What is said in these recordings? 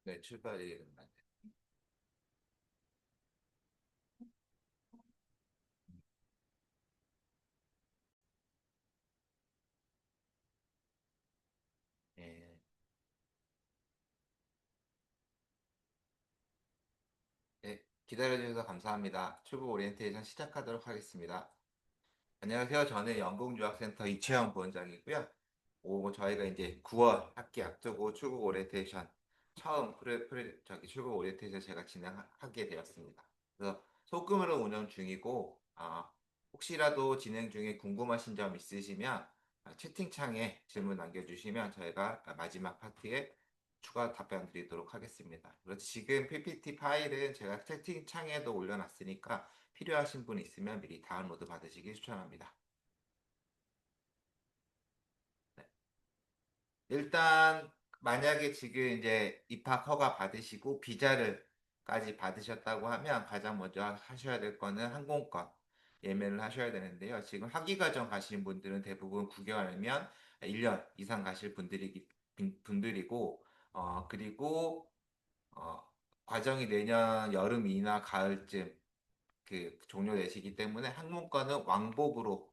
네, 출발이 된다. 예, 네, 기다려주셔서 감사합니다. 출국 오리엔테이션 시작하도록 하겠습니다. 안녕하세요. 저는 영국유학센터 이채영 부원장이고요. 저희가 이제 9월 학기 앞두고 출국 오리엔테이션 처음 출국 오리엔테이션 제가 진행하게 되었습니다. 그래서 소규모로 운영 중이고, 혹시라도 진행 중에 궁금하신 점 있으시면 채팅창에 질문 남겨주시면 저희가 마지막 파트에 추가 답변 드리도록 하겠습니다. 그래서 지금 PPT 파일은 제가 채팅창에도 올려놨으니까 필요하신 분 있으면 미리 다운로드 받으시기 추천합니다. 네. 일단 만약에 지금 이제 입학 허가 받으시고 비자를까지 받으셨다고 하면 가장 먼저 하셔야 될 거는 항공권 예매를 하셔야 되는데요. 지금 학위 과정 가신 분들은 대부분 9개월 아니면 1년 이상 가실 분들이고 그리고 어, 과정이 내년 여름이나 가을쯤 종료되시기 때문에 항공권은 왕복으로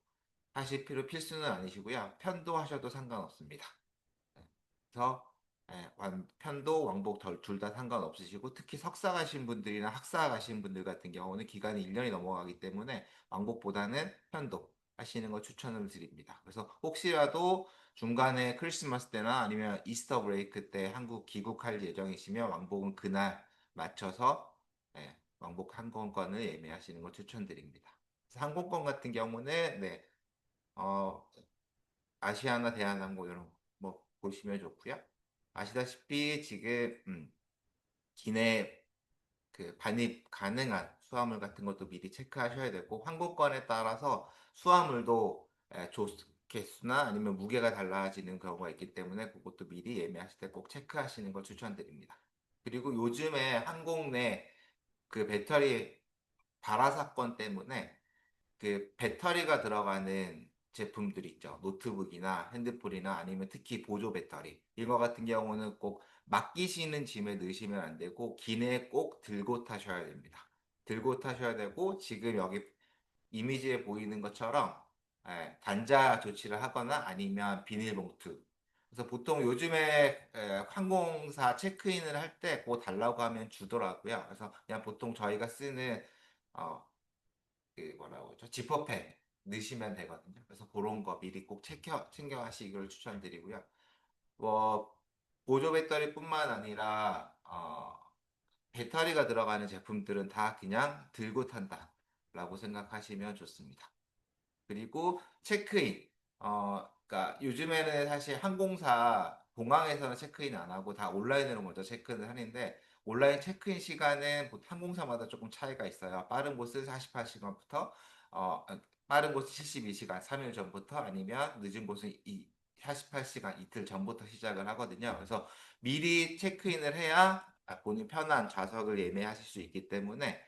하실 필수는 아니시고요. 편도 하셔도 상관없습니다. 네. 그래서 편도 왕복 둘 다 상관없으시고 특히 석사 가신 분들이나 학사 가신 분들 같은 경우는 기간이 1년이 넘어가기 때문에 왕복보다는 편도 하시는 거 추천을 드립니다. 그래서 혹시라도 중간에 크리스마스 때나 아니면 이스터 브레이크 때 한국 귀국할 예정이시면 왕복은 그날 맞춰서 왕복 항공권을 예매하시는 걸 추천드립니다. 그래서 항공권 같은 경우는 어, 아시아나 대한항공 이런 뭐 보시면 좋고요. 아시다시피 지금 기내 반입 가능한 수화물 같은 것도 미리 체크하셔야 되고 항공권에 따라서 수화물도 개수나 아니면 무게가 달라지는 경우가 있기 때문에 그것도 미리 예매하실 때 꼭 체크하시는 걸 추천드립니다. 그리고 요즘에 항공 내 배터리 발화 사건 때문에 배터리가 들어가는 제품들 있죠. 노트북이나 핸드폰이나 아니면 특히 보조 배터리. 이거 같은 경우는 꼭 맡기시는 짐에 넣으시면 안 되고 기내에 꼭 들고 타셔야 됩니다. 들고 타셔야 되고 지금 여기 이미지에 보이는 것처럼 단자 조치를 하거나 아니면 비닐봉투. 그래서 보통 요즘에 항공사 체크인을 할 때 그거 달라고 하면 주더라고요. 그래서 그냥 보통 저희가 쓰는 어, 뭐라고 하죠? 지퍼백 넣으시면 되거든요. 그래서 그런 거 미리 꼭 챙겨 하시기를 추천드리고요. 뭐 보조 배터리뿐만 아니라 배터리가 들어가는 제품들은 다 그냥 들고 탄다라고 생각하시면 좋습니다. 그리고 체크인. 그러니까 요즘에는 사실 항공사 공항에서는 체크인 안 하고 다 온라인으로 먼저 체크를 하는데 온라인 체크인 시간은 항공사마다 조금 차이가 있어요. 빠른 곳은 48시간부터 빠른 곳은 72시간 3일 전부터 아니면 늦은 곳은 48시간 이틀 전부터 시작을 하거든요. 그래서 미리 체크인을 해야 본인 편한 좌석을 예매하실 수 있기 때문에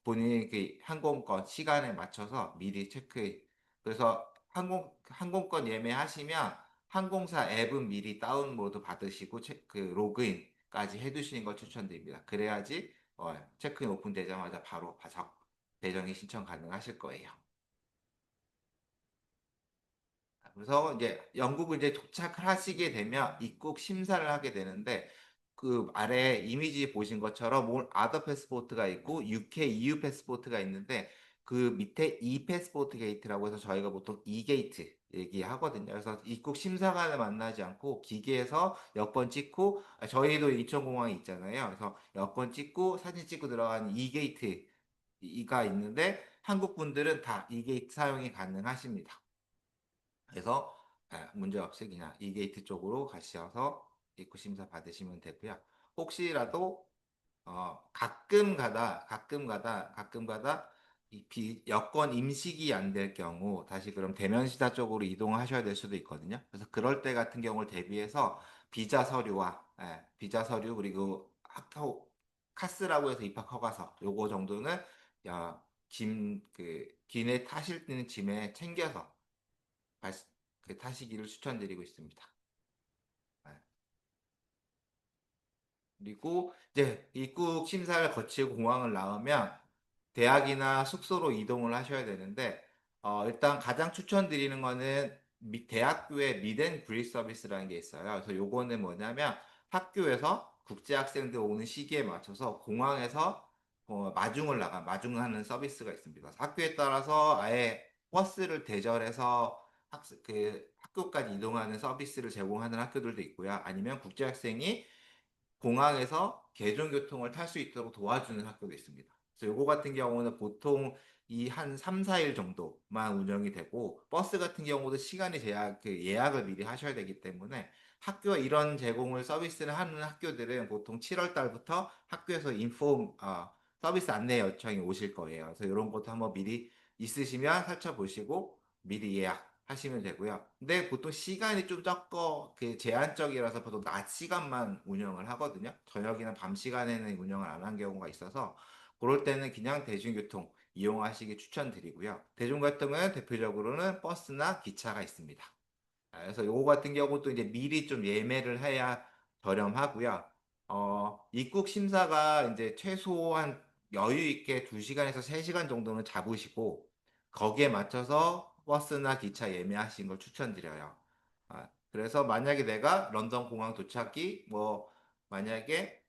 본인이 항공권 시간에 맞춰서 미리 체크인. 그래서 항공권 예매하시면 항공사 앱은 미리 다운로드 받으시고 로그인까지 해두시는 걸 추천드립니다. 그래야지 체크인 오픈되자마자 바로 좌석 배정이 신청 가능하실 거예요. 그래서 이제 영국을 이제 도착을 하시게 되면 입국 심사를 하게 되는데 그 아래 이미지 보신 것처럼 올 아더 패스포트가 있고 UK EU 패스포트가 있는데 그 밑에 E 패스포트 게이트라고 해서 저희가 보통 E 게이트 얘기하거든요. 그래서 입국 심사관을 만나지 않고 기계에서 여권 찍고 저희도 인천공항에 있잖아요. 그래서 여권 찍고 사진 찍고 들어가는 E 게이트가 있는데 한국 분들은 다 E 게이트 사용이 가능하십니다. 그래서 문제 없이 그냥 이 게이트 쪽으로 가셔서 입구 심사 받으시면 되고요. 혹시라도 가끔 가다 여권 임식이 안 될 경우 다시 그럼 대면시사 쪽으로 이동하셔야 될 수도 있거든요. 그래서 그럴 때 같은 경우를 대비해서 비자 서류 그리고 카스라고 해서 입학 허가서 요거 정도는 기내 타실 때는 짐에 챙겨서 가- 타시기를 추천드리고 있습니다. 네. 그리고 이제 입국 심사를 거치고 공항을 나오면 대학이나 숙소로 이동을 하셔야 되는데, 일단 가장 추천드리는 거는 대학교의 미드 그리스 서비스라는 게 있어요. 그래서 요거는 뭐냐면 학교에서 국제 학생들 오는 시기에 맞춰서 공항에서 마중하는 서비스가 있습니다. 그래서 학교에 따라서 아예 버스를 대절해서 학교까지 이동하는 서비스를 제공하는 학교들도 있고요. 아니면 국제 학생이 공항에서 대중교통을 탈 수 있도록 도와주는 학교도 있습니다. 그래서 요거 같은 경우는 보통 이 한 3, 4일 정도만 운영이 되고, 버스 같은 경우도 시간이 예약을 미리 하셔야 되기 때문에 학교가 이런 제공을 서비스를 하는 학교들은 보통 7월 달부터 학교에서 서비스 안내 요청이 오실 거예요. 그래서 이런 것도 한번 미리 있으시면 살펴보시고 미리 예약하시면 되고요. 근데 보통 시간이 좀 적고 제한적이라서 보통 낮 시간만 운영을 하거든요. 저녁이나 밤 시간에는 운영을 안 한 경우가 있어서 그럴 때는 그냥 대중교통 이용하시기 추천드리고요. 대중교통은 대표적으로는 버스나 기차가 있습니다. 그래서 요거 같은 경우도 이제 미리 좀 예매를 해야 저렴하고요. 입국 심사가 이제 최소한 여유 있게 2시간에서 3시간 정도는 잡으시고, 거기에 맞춰서 버스나 기차 예매하신 걸 추천드려요. 그래서 만약에 내가 런던 공항 도착이 만약에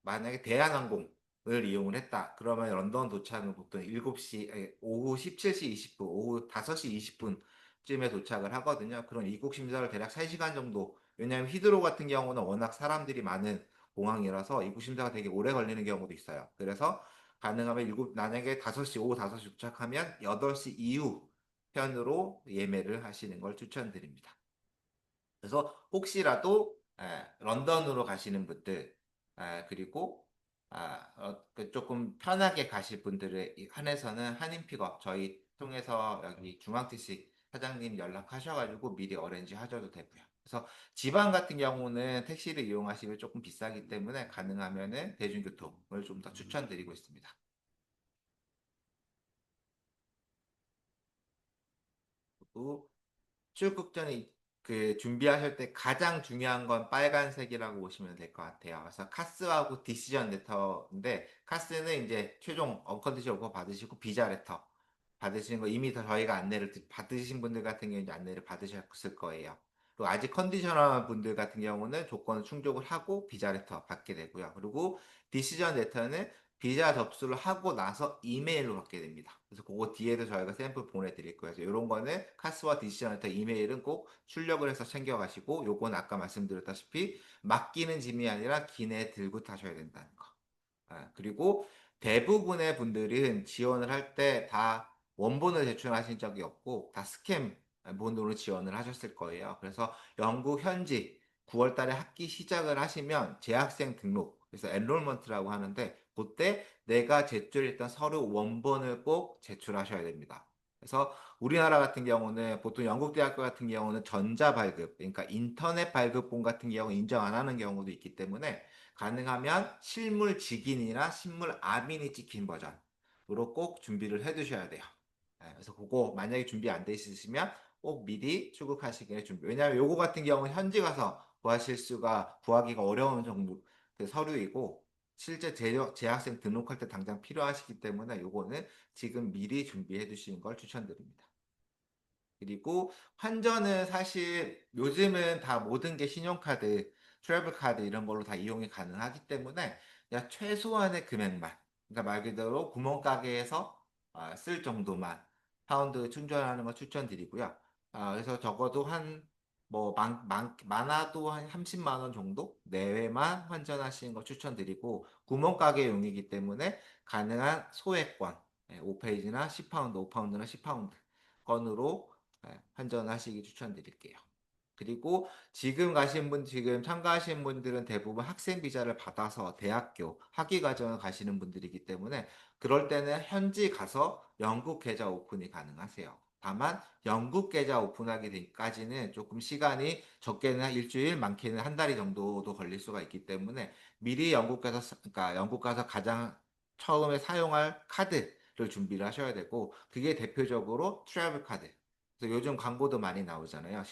만약에 대한항공을 이용을 했다. 그러면 런던 도착은 보통 7시, 오후 17시 20분, 오후 5시 20분쯤에 도착을 하거든요. 그럼 입국 심사를 대략 3시간 정도. 왜냐하면 히드로 같은 경우는 워낙 사람들이 많은 공항이라서 입국 심사가 되게 오래 걸리는 경우도 있어요. 그래서 가능하면 만약에 오후 5시 도착하면 8시 이후 편으로 예매를 하시는 걸 추천드립니다. 그래서 혹시라도 런던으로 가시는 분들, 그리고 조금 편하게 가실 분들에 한해서는 한인픽업 저희 통해서 여기 중앙TC 사장님 연락하셔가지고 미리 어레인지 하셔도 되고요. 그래서 지방 같은 경우는 택시를 이용하시면 조금 비싸기 때문에 가능하면은 대중교통을 좀 더 추천드리고 있습니다. 그리고 출국 전에 준비하실 때 가장 중요한 건 빨간색이라고 보시면 될 것 같아요. 그래서 카스하고 디시전 레터인데, 카스는 이제 최종 언컨디션 오퍼 받으시고 비자 레터 받으시는 거 이미 다 저희가 받으신 분들 같은 경우는 이제 안내를 받으셨을 거예요. 그리고 아직 컨디셔널 분들 같은 경우는 조건을 충족을 하고 비자 레터 받게 되고요. 그리고 디시전 레터는 비자 접수를 하고 나서 이메일로 받게 됩니다. 그래서 그거 뒤에도 저희가 샘플 보내드릴 거예요. 그래서 이런 거는 카스와 디시전한테 이메일은 꼭 출력을 해서 챙겨가시고, 요건 아까 말씀드렸다시피 맡기는 짐이 아니라 기내 들고 타셔야 된다는 거. 그리고 대부분의 분들은 지원을 할 때 다 원본을 제출하신 적이 없고 다 스캠 본으로 지원을 하셨을 거예요. 그래서 영국 현지 9월 달에 학기 시작을 하시면 재학생 등록, 그래서 엔롤먼트라고 하는데 그때 내가 제출했던 서류 원본을 꼭 제출하셔야 됩니다. 그래서 우리나라 같은 경우는 보통 영국 대학교 같은 경우는 전자 발급, 그러니까 인터넷 발급본 같은 경우 인정 안 하는 경우도 있기 때문에 가능하면 실물 직인이나 실물 아민이 찍힌 버전으로 꼭 준비를 해 두셔야 돼요. 그래서 그거 만약에 준비 안 돼 있으시면 꼭 미리 출국하시기에 준비. 왜냐하면 요거 같은 경우는 현지 가서 구하기가 어려운 정도 서류이고, 실제 재학생 등록할 때 당장 필요하시기 때문에 요거는 지금 미리 준비해 두시는 걸 추천드립니다. 그리고 환전은 사실 요즘은 다 모든 게 신용카드, 트래블 카드 이런 걸로 다 이용이 가능하기 때문에 그냥 최소한의 금액만, 그러니까 말 그대로 구멍가게에서 쓸 정도만 파운드 충전하는 걸 추천드리고요. 그래서 적어도 많아도 한 30만 원 정도 내외만 환전하시는 걸 추천드리고, 구멍가게용이기 때문에 가능한 소액권, 5페이지나 10파운드, 5파운드나 10파운드 건으로 환전하시기 추천드릴게요. 그리고 지금 참가하신 분들은 대부분 학생 비자를 받아서 대학교 학위 과정을 가시는 분들이기 때문에 그럴 때는 현지 가서 영국 계좌 오픈이 가능하세요. 다만 영국 계좌 오픈하기 전까지는 조금 시간이 적게는 한 일주일, 많게는 한 달 정도도 걸릴 수가 있기 때문에 미리 그러니까 영국 가서 가장 처음에 사용할 카드를 준비를 하셔야 되고, 그게 대표적으로 트래블 카드. 그래서 요즘 광고도 많이 나오잖아요.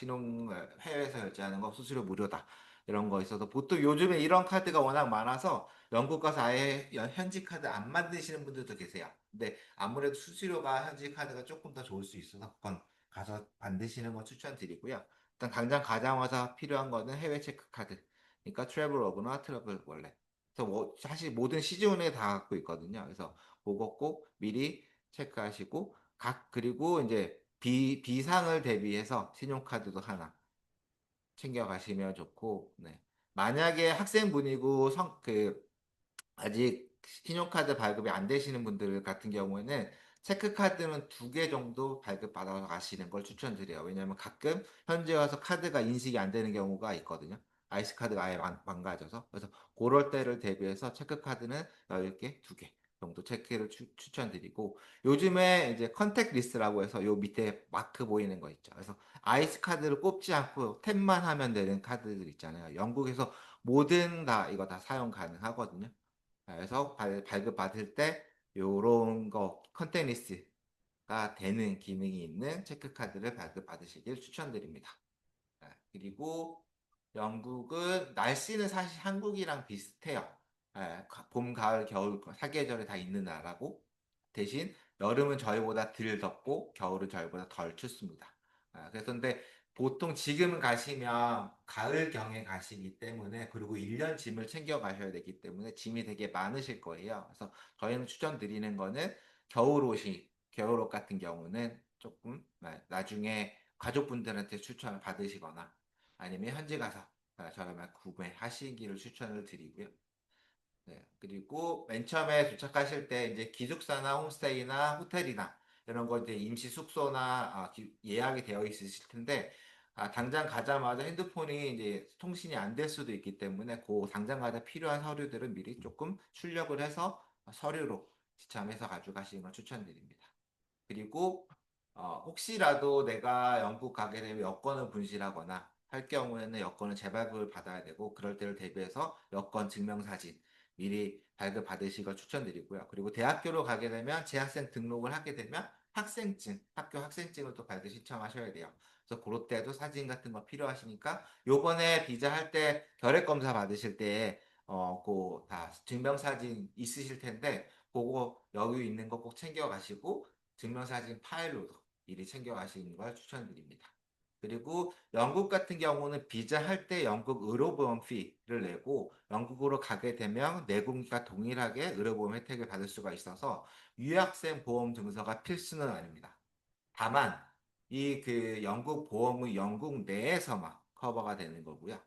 해외에서 결제하는 거 수수료 무료다. 이런 거 있어서 보통 요즘에 이런 카드가 워낙 많아서 영국 가서 아예 현지 카드 안 만드시는 분들도 계세요. 근데 아무래도 수수료가 현지 카드가 조금 더 좋을 수 있어서 그건 가서 만드시는 거 추천드리고요. 일단 당장 가자마자 필요한 거는 해외 체크 카드. 그러니까 트래블러그나 트래블 월렛. 그래서 사실 모든 시중에 다 갖고 있거든요. 그래서 그거 꼭 미리 체크하시고 그리고 이제 비상을 대비해서 신용카드도 하나 챙겨가시면 좋고, 네. 만약에 학생분이고 아직 신용카드 발급이 안 되시는 분들 같은 경우에는 체크카드는 2개 정도 발급받아서 가시는 걸 추천드려요. 왜냐하면 가끔 현재 와서 카드가 인식이 안 되는 경우가 있거든요. 아이스카드가 아예 망가져서. 그래서 그럴 때를 대비해서 체크카드는 여유 있게 2개 정도 체크를 추천드리고, 요즘에 이제 컨택 리스트라고 해서 요 밑에 마크 보이는 거 있죠. 그래서 아이스 카드를 꼽지 않고 탭만 하면 되는 카드들 있잖아요. 영국에서 뭐든 다 이거 다 사용 가능하거든요. 그래서 발급 받을 때 요런 거 컨테니스가 되는 기능이 있는 체크카드를 발급 받으시길 추천드립니다. 그리고 영국은 날씨는 사실 한국이랑 비슷해요. 봄, 가을, 겨울 사계절이 다 있는 나라고, 대신 여름은 저희보다 덜 덥고 겨울은 저희보다 덜 춥습니다. 그래서 근데 보통 지금 가시면 가을경에 가시기 때문에, 그리고 1년 짐을 챙겨 가셔야 되기 때문에 짐이 되게 많으실 거예요. 그래서 저희는 추천드리는 거는 겨울옷 같은 경우는 조금 나중에 가족분들한테 추천을 받으시거나 아니면 현지 가서 저렴하게 구매하시기를 추천을 드리고요. 네. 그리고 맨 처음에 도착하실 때 이제 기숙사나 홈스테이나 호텔이나 이런 거 이제 임시 숙소나 예약이 되어 있으실 텐데, 당장 가자마자 핸드폰이 이제 통신이 안 될 수도 있기 때문에 그 당장 가자 필요한 서류들은 미리 조금 출력을 해서 서류로 지참해서 가져가시는 걸 추천드립니다. 그리고 혹시라도 내가 영국 가게 되면 여권을 분실하거나 할 경우에는 여권을 재발급을 받아야 되고, 그럴 때를 대비해서 여권 증명사진 미리 발급 받으시걸 추천드리고요. 그리고 대학교로 가게 되면 재학생 등록을 하게 되면 학교 학생증을 또 발급 신청하셔야 돼요. 그래서 그럴 때도 사진 같은 거 필요하시니까 요번에 비자 할 때 결핵 검사 받으실 때 그 다 증명사진 있으실 텐데 그거 여기 있는 거 꼭 챙겨 가시고 증명사진 파일로도 미리 챙겨가시는 걸 추천드립니다. 그리고 영국 같은 경우는 비자 할 때 영국 의료보험 피를 내고, 영국으로 가게 되면 내국과 동일하게 의료보험 혜택을 받을 수가 있어서 유학생 보험 증서가 필수는 아닙니다. 다만 이 그 영국 보험은 영국 내에서만 커버가 되는 거고요.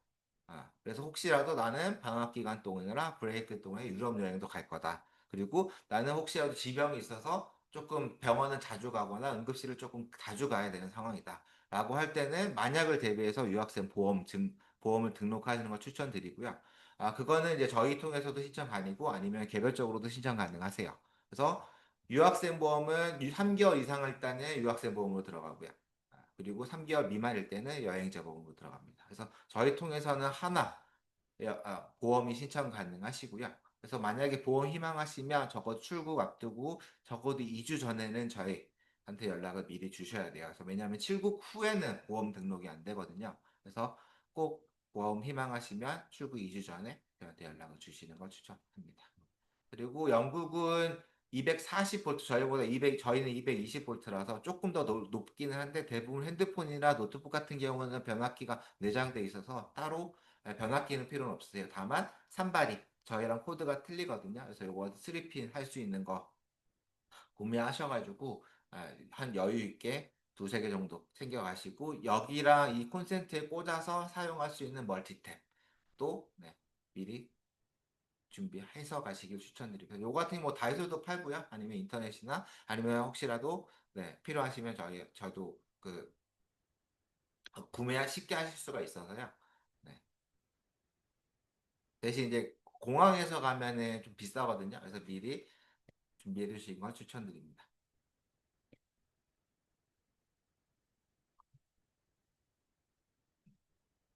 그래서 혹시라도 나는 방학 기간 동안이나 브레이크 동안에 유럽 여행도 갈 거다. 그리고 나는 혹시라도 지병이 있어서 조금 병원을 자주 가거나 응급실을 조금 자주 가야 되는 상황이다. 라고 할 때는 만약을 대비해서 유학생 보험을 등록하시는 걸 추천드리고요. 그거는 이제 저희 통해서도 신청 가능이고 아니면 개별적으로도 신청 가능하세요. 그래서 유학생 보험은 3개월 이상일 때는 유학생 보험으로 들어가고요. 그리고 3개월 미만일 때는 여행자 보험으로 들어갑니다. 그래서 저희 통해서는 하나 보험이 신청 가능하시고요. 그래서 만약에 보험 희망하시면 적어도 출국 앞두고 적어도 2주 전에는 저희한테 연락을 미리 주셔야 돼요. 그래서 왜냐하면 출국 후에는 보험 등록이 안 되거든요. 그래서 꼭 보험 희망하시면 출국 2주 전에 저한테 연락을 주시는 걸 추천합니다. 그리고 영국은 240V, 저희는 220V라서 조금 더 높기는 한데, 대부분 핸드폰이나 노트북 같은 경우는 변압기가 내장돼 있어서 따로 변압기는 필요는 없으세요. 다만 산발이 저희랑 코드가 틀리거든요. 그래서 이거 3핀 할 수 있는 거 구매하셔가지고 한 여유 있게 두세 개 정도 챙겨가시고, 여기랑 이 콘센트에 꽂아서 사용할 수 있는 멀티탭도 미리 준비해서 가시길 추천드립니다. 요 같은 거 다이소도 팔고요. 아니면 인터넷이나 아니면 혹시라도 필요하시면 저도 구매 쉽게 하실 수가 있어서요. 네. 대신 이제 공항에서 가면은 좀 비싸거든요. 그래서 미리 준비해 두시는 걸 추천드립니다.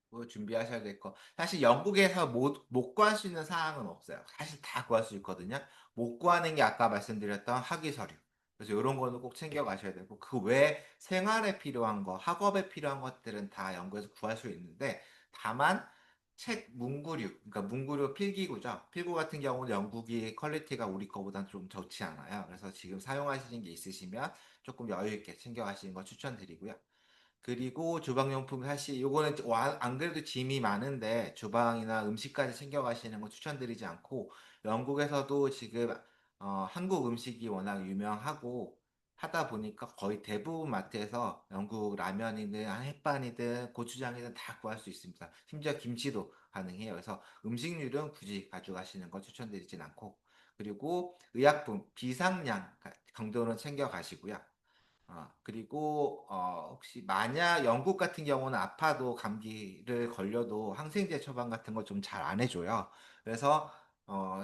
뭐 준비하셔야 될 거. 사실 영국에서 못 구할 수 있는 사항은 없어요. 사실 다 구할 수 있거든요. 못 구하는 게 아까 말씀드렸던 학위 서류. 그래서 이런 거는 꼭 챙겨 가셔야 되고, 그 외에 생활에 필요한 거, 학업에 필요한 것들은 다 영국에서 구할 수 있는데, 다만 책 문구류, 그러니까 문구류 필기구죠. 필구 같은 경우는 영국이 퀄리티가 우리 거보다는 좀 좋지 않아요. 그래서 지금 사용하시는 게 있으시면 조금 여유 있게 챙겨가시는 거 추천드리고요. 그리고 주방용품 사실 요거는 안 그래도 짐이 많은데 주방이나 음식까지 챙겨가시는 거 추천드리지 않고 영국에서도 지금 한국 음식이 워낙 유명하고 하다 보니까 거의 대부분 마트에서 영국 라면이든 햇반이든 고추장이든 다 구할 수 있습니다. 심지어 김치도 가능해요. 그래서 음식류는 굳이 가져가시는 거 추천드리진 않고 그리고 의약품 비상량 정도는 챙겨가시고요. 그리고 혹시 만약 영국 같은 경우는 아파도 감기를 걸려도 항생제 처방 같은 거 좀 잘 안 해줘요. 그래서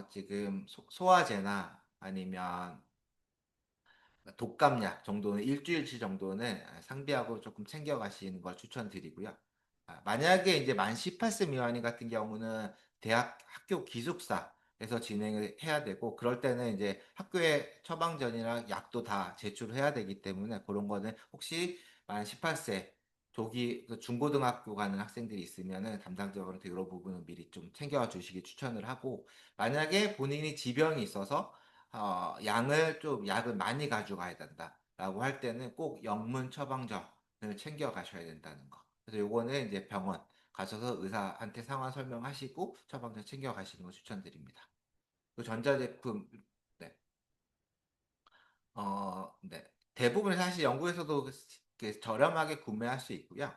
지금 소화제나 아니면 독감약 정도는 일주일치 정도는 상비하고 조금 챙겨가시는 걸 추천드리고요. 만약에 이제 만 18세 미만인 같은 경우는 학교 기숙사에서 진행을 해야 되고, 그럴 때는 이제 학교에 처방전이랑 약도 다 제출해야 되기 때문에 그런 거는 혹시 만 18세 그 중고등학교 가는 학생들이 있으면은 담당자분한테 이런 부분은 미리 좀 챙겨와 주시기 추천을 하고, 만약에 본인이 지병이 있어서 약을 많이 가져가야 된다라고 할 때는 꼭 영문 처방전을 챙겨 가셔야 된다는 거. 그래서 요거는 이제 병원 가셔서 의사한테 상황 설명하시고 처방전 챙겨 가시는 거 추천드립니다. 그 전자제품, 네. 네. 대부분 사실 영국에서도 저렴하게 구매할 수 있고요.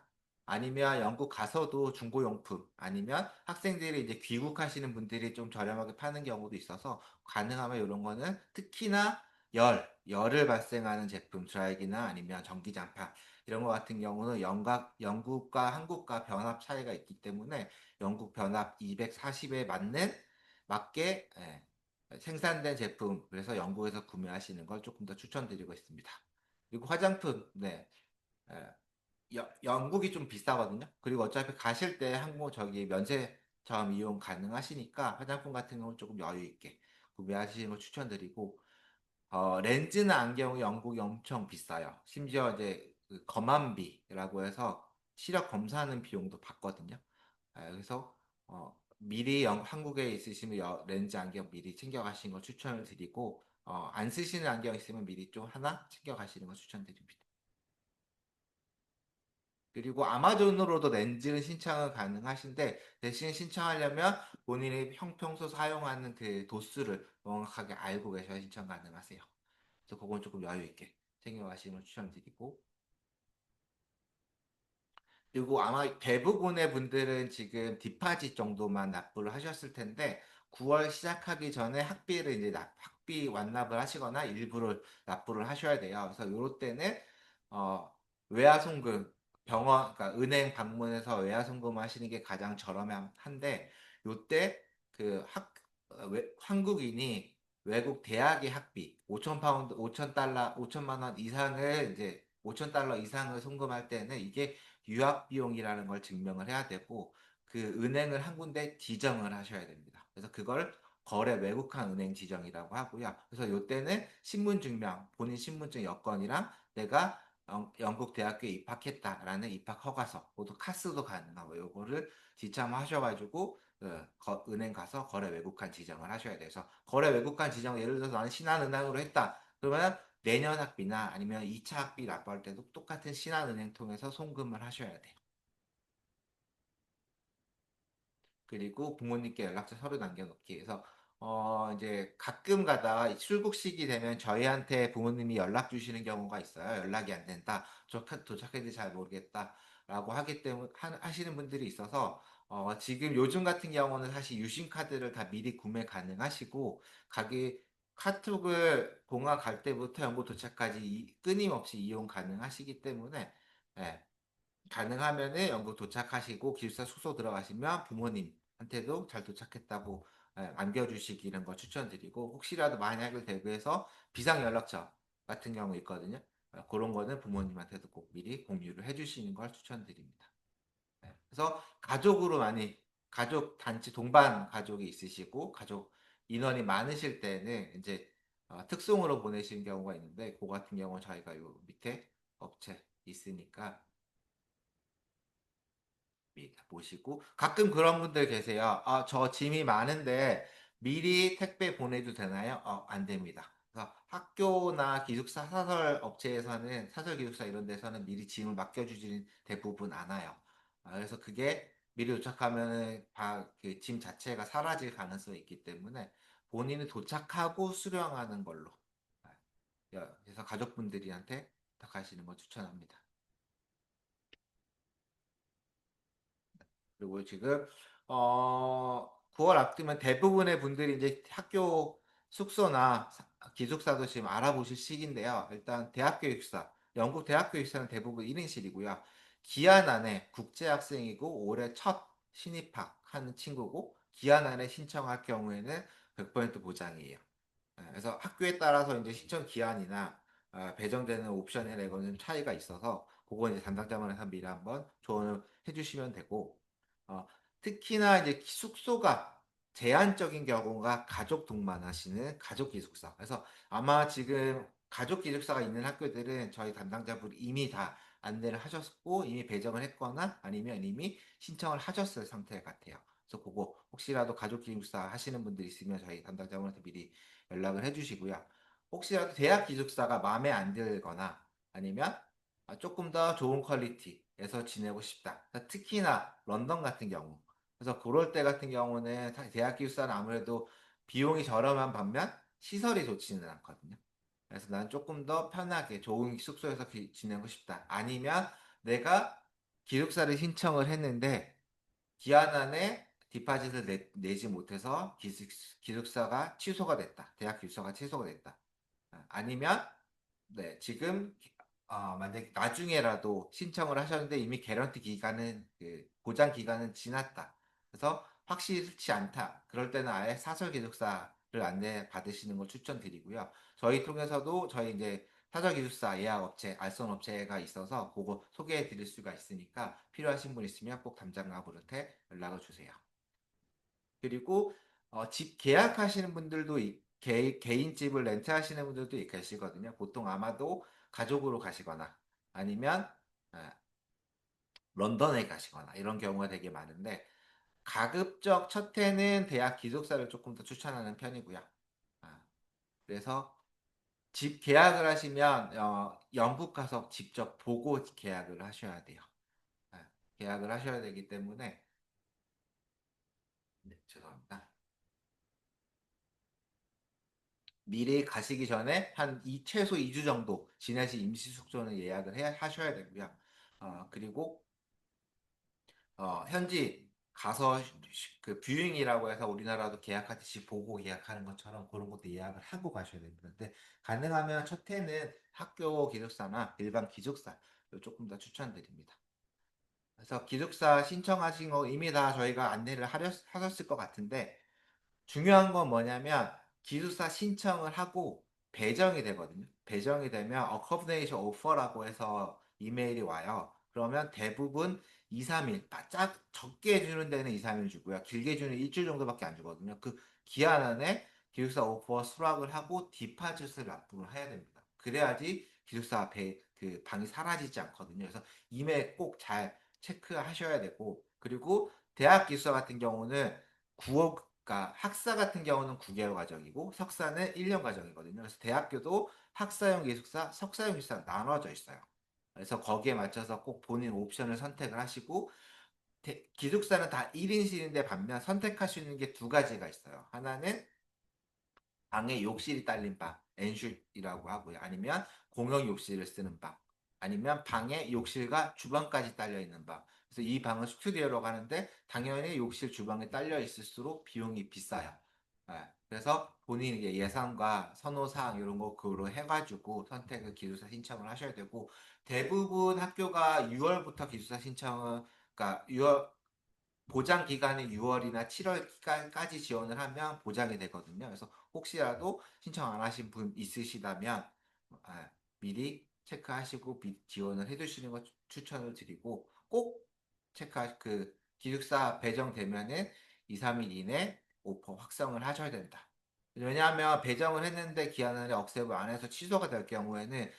아니면 영국 가서도 중고용품, 아니면 학생들이 이제 귀국하시는 분들이 좀 저렴하게 파는 경우도 있어서 가능하면 이런 거는 특히나 열을 발생하는 제품, 드라이기나 아니면 전기장판 이런 거 같은 경우는 영국과 한국과 변압 차이가 있기 때문에 영국 변압 240에 맞게 생산된 제품, 그래서 영국에서 구매하시는 걸 조금 더 추천드리고 있습니다. 그리고 화장품, 네. 에, 영국이 좀 비싸거든요. 그리고 어차피 가실 때 면세점 이용 가능하시니까 화장품 같은 경우는 조금 여유 있게 구매하시는 걸 추천드리고, 렌즈나 안경이 영국이 엄청 비싸요. 심지어 이제 그 검안비라고 해서 시력 검사하는 비용도 받거든요. 그래서 미리 한국에 있으시면 렌즈 안경 미리 챙겨가시는 거 추천을 드리고, 안 쓰시는 안경 있으면 미리 좀 하나 챙겨가시는 거 추천드립니다. 그리고 아마존으로도 렌즈 신청은 가능하신데, 대신 신청하려면 본인이 평소 사용하는 그 도수를 정확하게 알고 계셔야 신청 가능하세요. 그래서 그건 조금 여유 있게 챙겨가시는 걸 추천드리고, 그리고 아마 대부분의 분들은 지금 디파짓 정도만 납부를 하셨을 텐데 9월 시작하기 전에 학비를 이제 학비 완납을 하시거나 일부를 납부를 하셔야 돼요. 그래서 요럴 때는 어 외화송금 그러니까 은행 방문해서 외화송금 하시는 게 가장 저렴한데, 요때 그 한국인이 외국 대학의 학비 5천 파운드 5천 달러 5천만 원 이상을 이제 5천 달러 이상을 송금할 때는 이게 유학 비용이라는 걸 증명을 해야 되고, 그 은행을 한 군데 지정을 하셔야 됩니다. 그래서 그걸 거래 외국한 은행 지정이라고 하고요. 그래서 요때는 본인 신분증 여건이랑 내가 영국 대학교에 입학했다라는 입학 허가서, 모두 카스도 가능하고 요거를 지참하셔가지고 은행 가서 거래 외국한 지정을 하셔야 돼서, 거래 외국한 지정 예를 들어서 나는 신한은행으로 했다. 그러면 내년 학비나 아니면 2차 학비 납부할 때도 똑같은 신한은행 통해서 송금을 하셔야 돼요. 그리고 부모님께 연락처 서류 남겨놓기. 해서 이제 가끔 가다 출국식이 되면 저희한테 부모님이 연락 주시는 경우가 있어요. 연락이 안 된다. 도착했는지 잘 모르겠다. 라고 하기 때문에 하시는 분들이 있어서 지금 요즘 같은 경우는 사실 유심카드를 다 미리 구매 가능하시고, 가게 카톡을 공항 갈 때부터 영국 도착까지 끊임없이 이용 가능하시기 때문에, 예, 가능하면은 영국 도착하시고 기숙사 숙소 들어가시면 부모님한테도 잘 도착했다고 남겨주시기는 거 추천드리고, 혹시라도 만약을 대비해서 비상 연락처 같은 경우 있거든요. 그런 거는 부모님한테도 꼭 미리 공유를 해주시는 걸 추천드립니다. 그래서 가족 단체 동반 가족이 있으시고 가족 인원이 많으실 때는 이제 특송으로 보내시는 경우가 있는데, 그 같은 경우는 저희가 요 밑에 업체 있으니까 보시고 가끔 그런 분들 계세요. 저 짐이 많은데 미리 택배 보내도 되나요? 안 됩니다. 그래서 학교나 기숙사 사설 업체에서는 사설 기숙사 이런 데서는 미리 짐을 맡겨주지는 대부분 않아요. 그래서 그게 미리 도착하면은 그짐 자체가 사라질 가능성이 있기 때문에 본인이 도착하고 수령하는 걸로. 그래서 가족분들한테 부탁하시는 걸 추천합니다. 그리고 지금 9월 앞두면 대부분의 분들이 이제 학교 숙소나 기숙사도 지금 알아보실 시기인데요. 일단 대학교 입사, 영국 대학교 입사는 대부분 1인실이고요. 기한 안에 국제 학생이고 올해 첫 신입학하는 친구고 기한 안에 신청할 경우에는 100% 보장이에요. 그래서 학교에 따라서 이제 신청 기한이나 배정되는 옵션에 이거는 좀 차이가 있어서 그거 이제 담당자분에서 미리 한번 조언을 해주시면 되고 특히나 이제 숙소가 제한적인 경우가 가족 동반하시는 가족 기숙사. 그래서 아마 지금 가족 기숙사가 있는 학교들은 저희 담당자분이 이미 다 안내를 하셨고 이미 배정을 했거나 아니면 이미 신청을 하셨을 상태 같아요. 그래서 그거 혹시라도 가족 기숙사 하시는 분들 있으면 저희 담당자분한테 미리 연락을 해주시고요. 혹시라도 대학 기숙사가 마음에 안 들거나 아니면 조금 더 좋은 퀄리티에서 지내고 싶다. 특히나 런던 같은 경우. 그래서 그럴 때 같은 경우는 대학 기숙사는 아무래도 비용이 저렴한 반면 시설이 좋지는 않거든요. 그래서 난 조금 더 편하게 좋은 숙소에서 지내고 싶다. 아니면 내가 기숙사를 신청을 했는데 기한 안에 디파짓을 내지 못해서 기숙사가 취소가 됐다. 대학 기숙사가 취소가 됐다. 아니면 네, 지금 만약에 나중에라도 신청을 하셨는데 이미 개런티 기간은 보장 기간은 지났다. 그래서 확실치 않다. 그럴 때는 아예 사설 기숙사를 안내 받으시는 걸 추천드리고요. 저희 통해서도 저희 이제 사설 기숙사 예약 업체, 알선 업체가 있어서 그거 소개해 드릴 수가 있으니까 필요하신 분 있으면 꼭 담당자분한테 연락을 주세요. 그리고 집 계약하시는 분들도 개인 집을 렌트하시는 분들도 계시거든요. 보통 아마도 가족으로 가시거나 아니면 아, 런던에 가시거나 이런 경우가 되게 많은데 가급적 첫 해는 대학 기숙사를 조금 더 추천하는 편이고요. 아, 그래서 집 계약을 하시면 영국 가서 직접 보고 계약을 하셔야 돼요. 아, 계약을 하셔야 되기 때문에 네, 죄송합니다. 미리 가시기 전에 최소 2주 정도 지내실 임시 숙소는 예약을 하셔야 되고요. 그리고 현지 가서 그 뷰잉이라고 해서 우리나라도 계약하듯이 보고 계약하는 것처럼 그런 것도 예약을 하고 가셔야 됩니다. 근데 가능하면 첫 해는 학교 기숙사나 일반 기숙사 조금 더 추천드립니다. 그래서 기숙사 신청하신 거 이미 다 저희가 안내를 하셨을 것 같은데 중요한 건 뭐냐면 기숙사 신청을 하고 배정이 되거든요. 배정이 되면 accommodation offer라고 해서 이메일이 와요. 그러면 대부분 2, 3일, 바짝 적게 해주는 데는 2, 3일 주고요. 길게 주는 일주일 정도밖에 안 주거든요. 그 기한 안에 기숙사 오퍼 수락을 하고 디파짓을 납부를 해야 됩니다. 그래야지 기숙사 그 방이 사라지지 않거든요. 그래서 이메일 꼭 잘 체크하셔야 되고 그리고 대학 기숙사 같은 경우는 9억 그러니까 학사 같은 경우는 9개월 과정이고 석사는 1년 과정이거든요. 그래서 대학교도 학사형 기숙사, 석사형 기숙사 나눠져 있어요. 그래서 거기에 맞춰서 꼭 본인 옵션을 선택을 하시고 기숙사는 다 1인실인데 반면 선택할 수 있는 게 두 가지가 있어요. 하나는 방에 욕실이 딸린 방, 엔슐이라고 하고요. 아니면 공용 욕실을 쓰는 방. 아니면 방에 욕실과 주방까지 딸려 있는 방. 그래서 이 방은 스튜디오라고 하는데 당연히 욕실 주방에 딸려 있을수록 비용이 비싸요. 그래서 본인 이 예산과 선호사항 이런 거 그로 해가지고 선택을 기숙사 신청을 하셔야 되고 대부분 학교가 6월부터 기숙사 신청을 그러니까 6월 보장 기간이 6월이나 7월까지 지원을 하면 보장이 되거든요. 그래서 혹시라도 신청 안 하신 분 있으시다면 미리 체크하시고 지원을 해주시는 거 추천을 드리고 꼭 그 기숙사 배정되면은 2, 3일 이내 오퍼 확정을 하셔야 된다. 왜냐하면 배정을 했는데 기한을 억셉을 안 해서 취소가 될 경우에는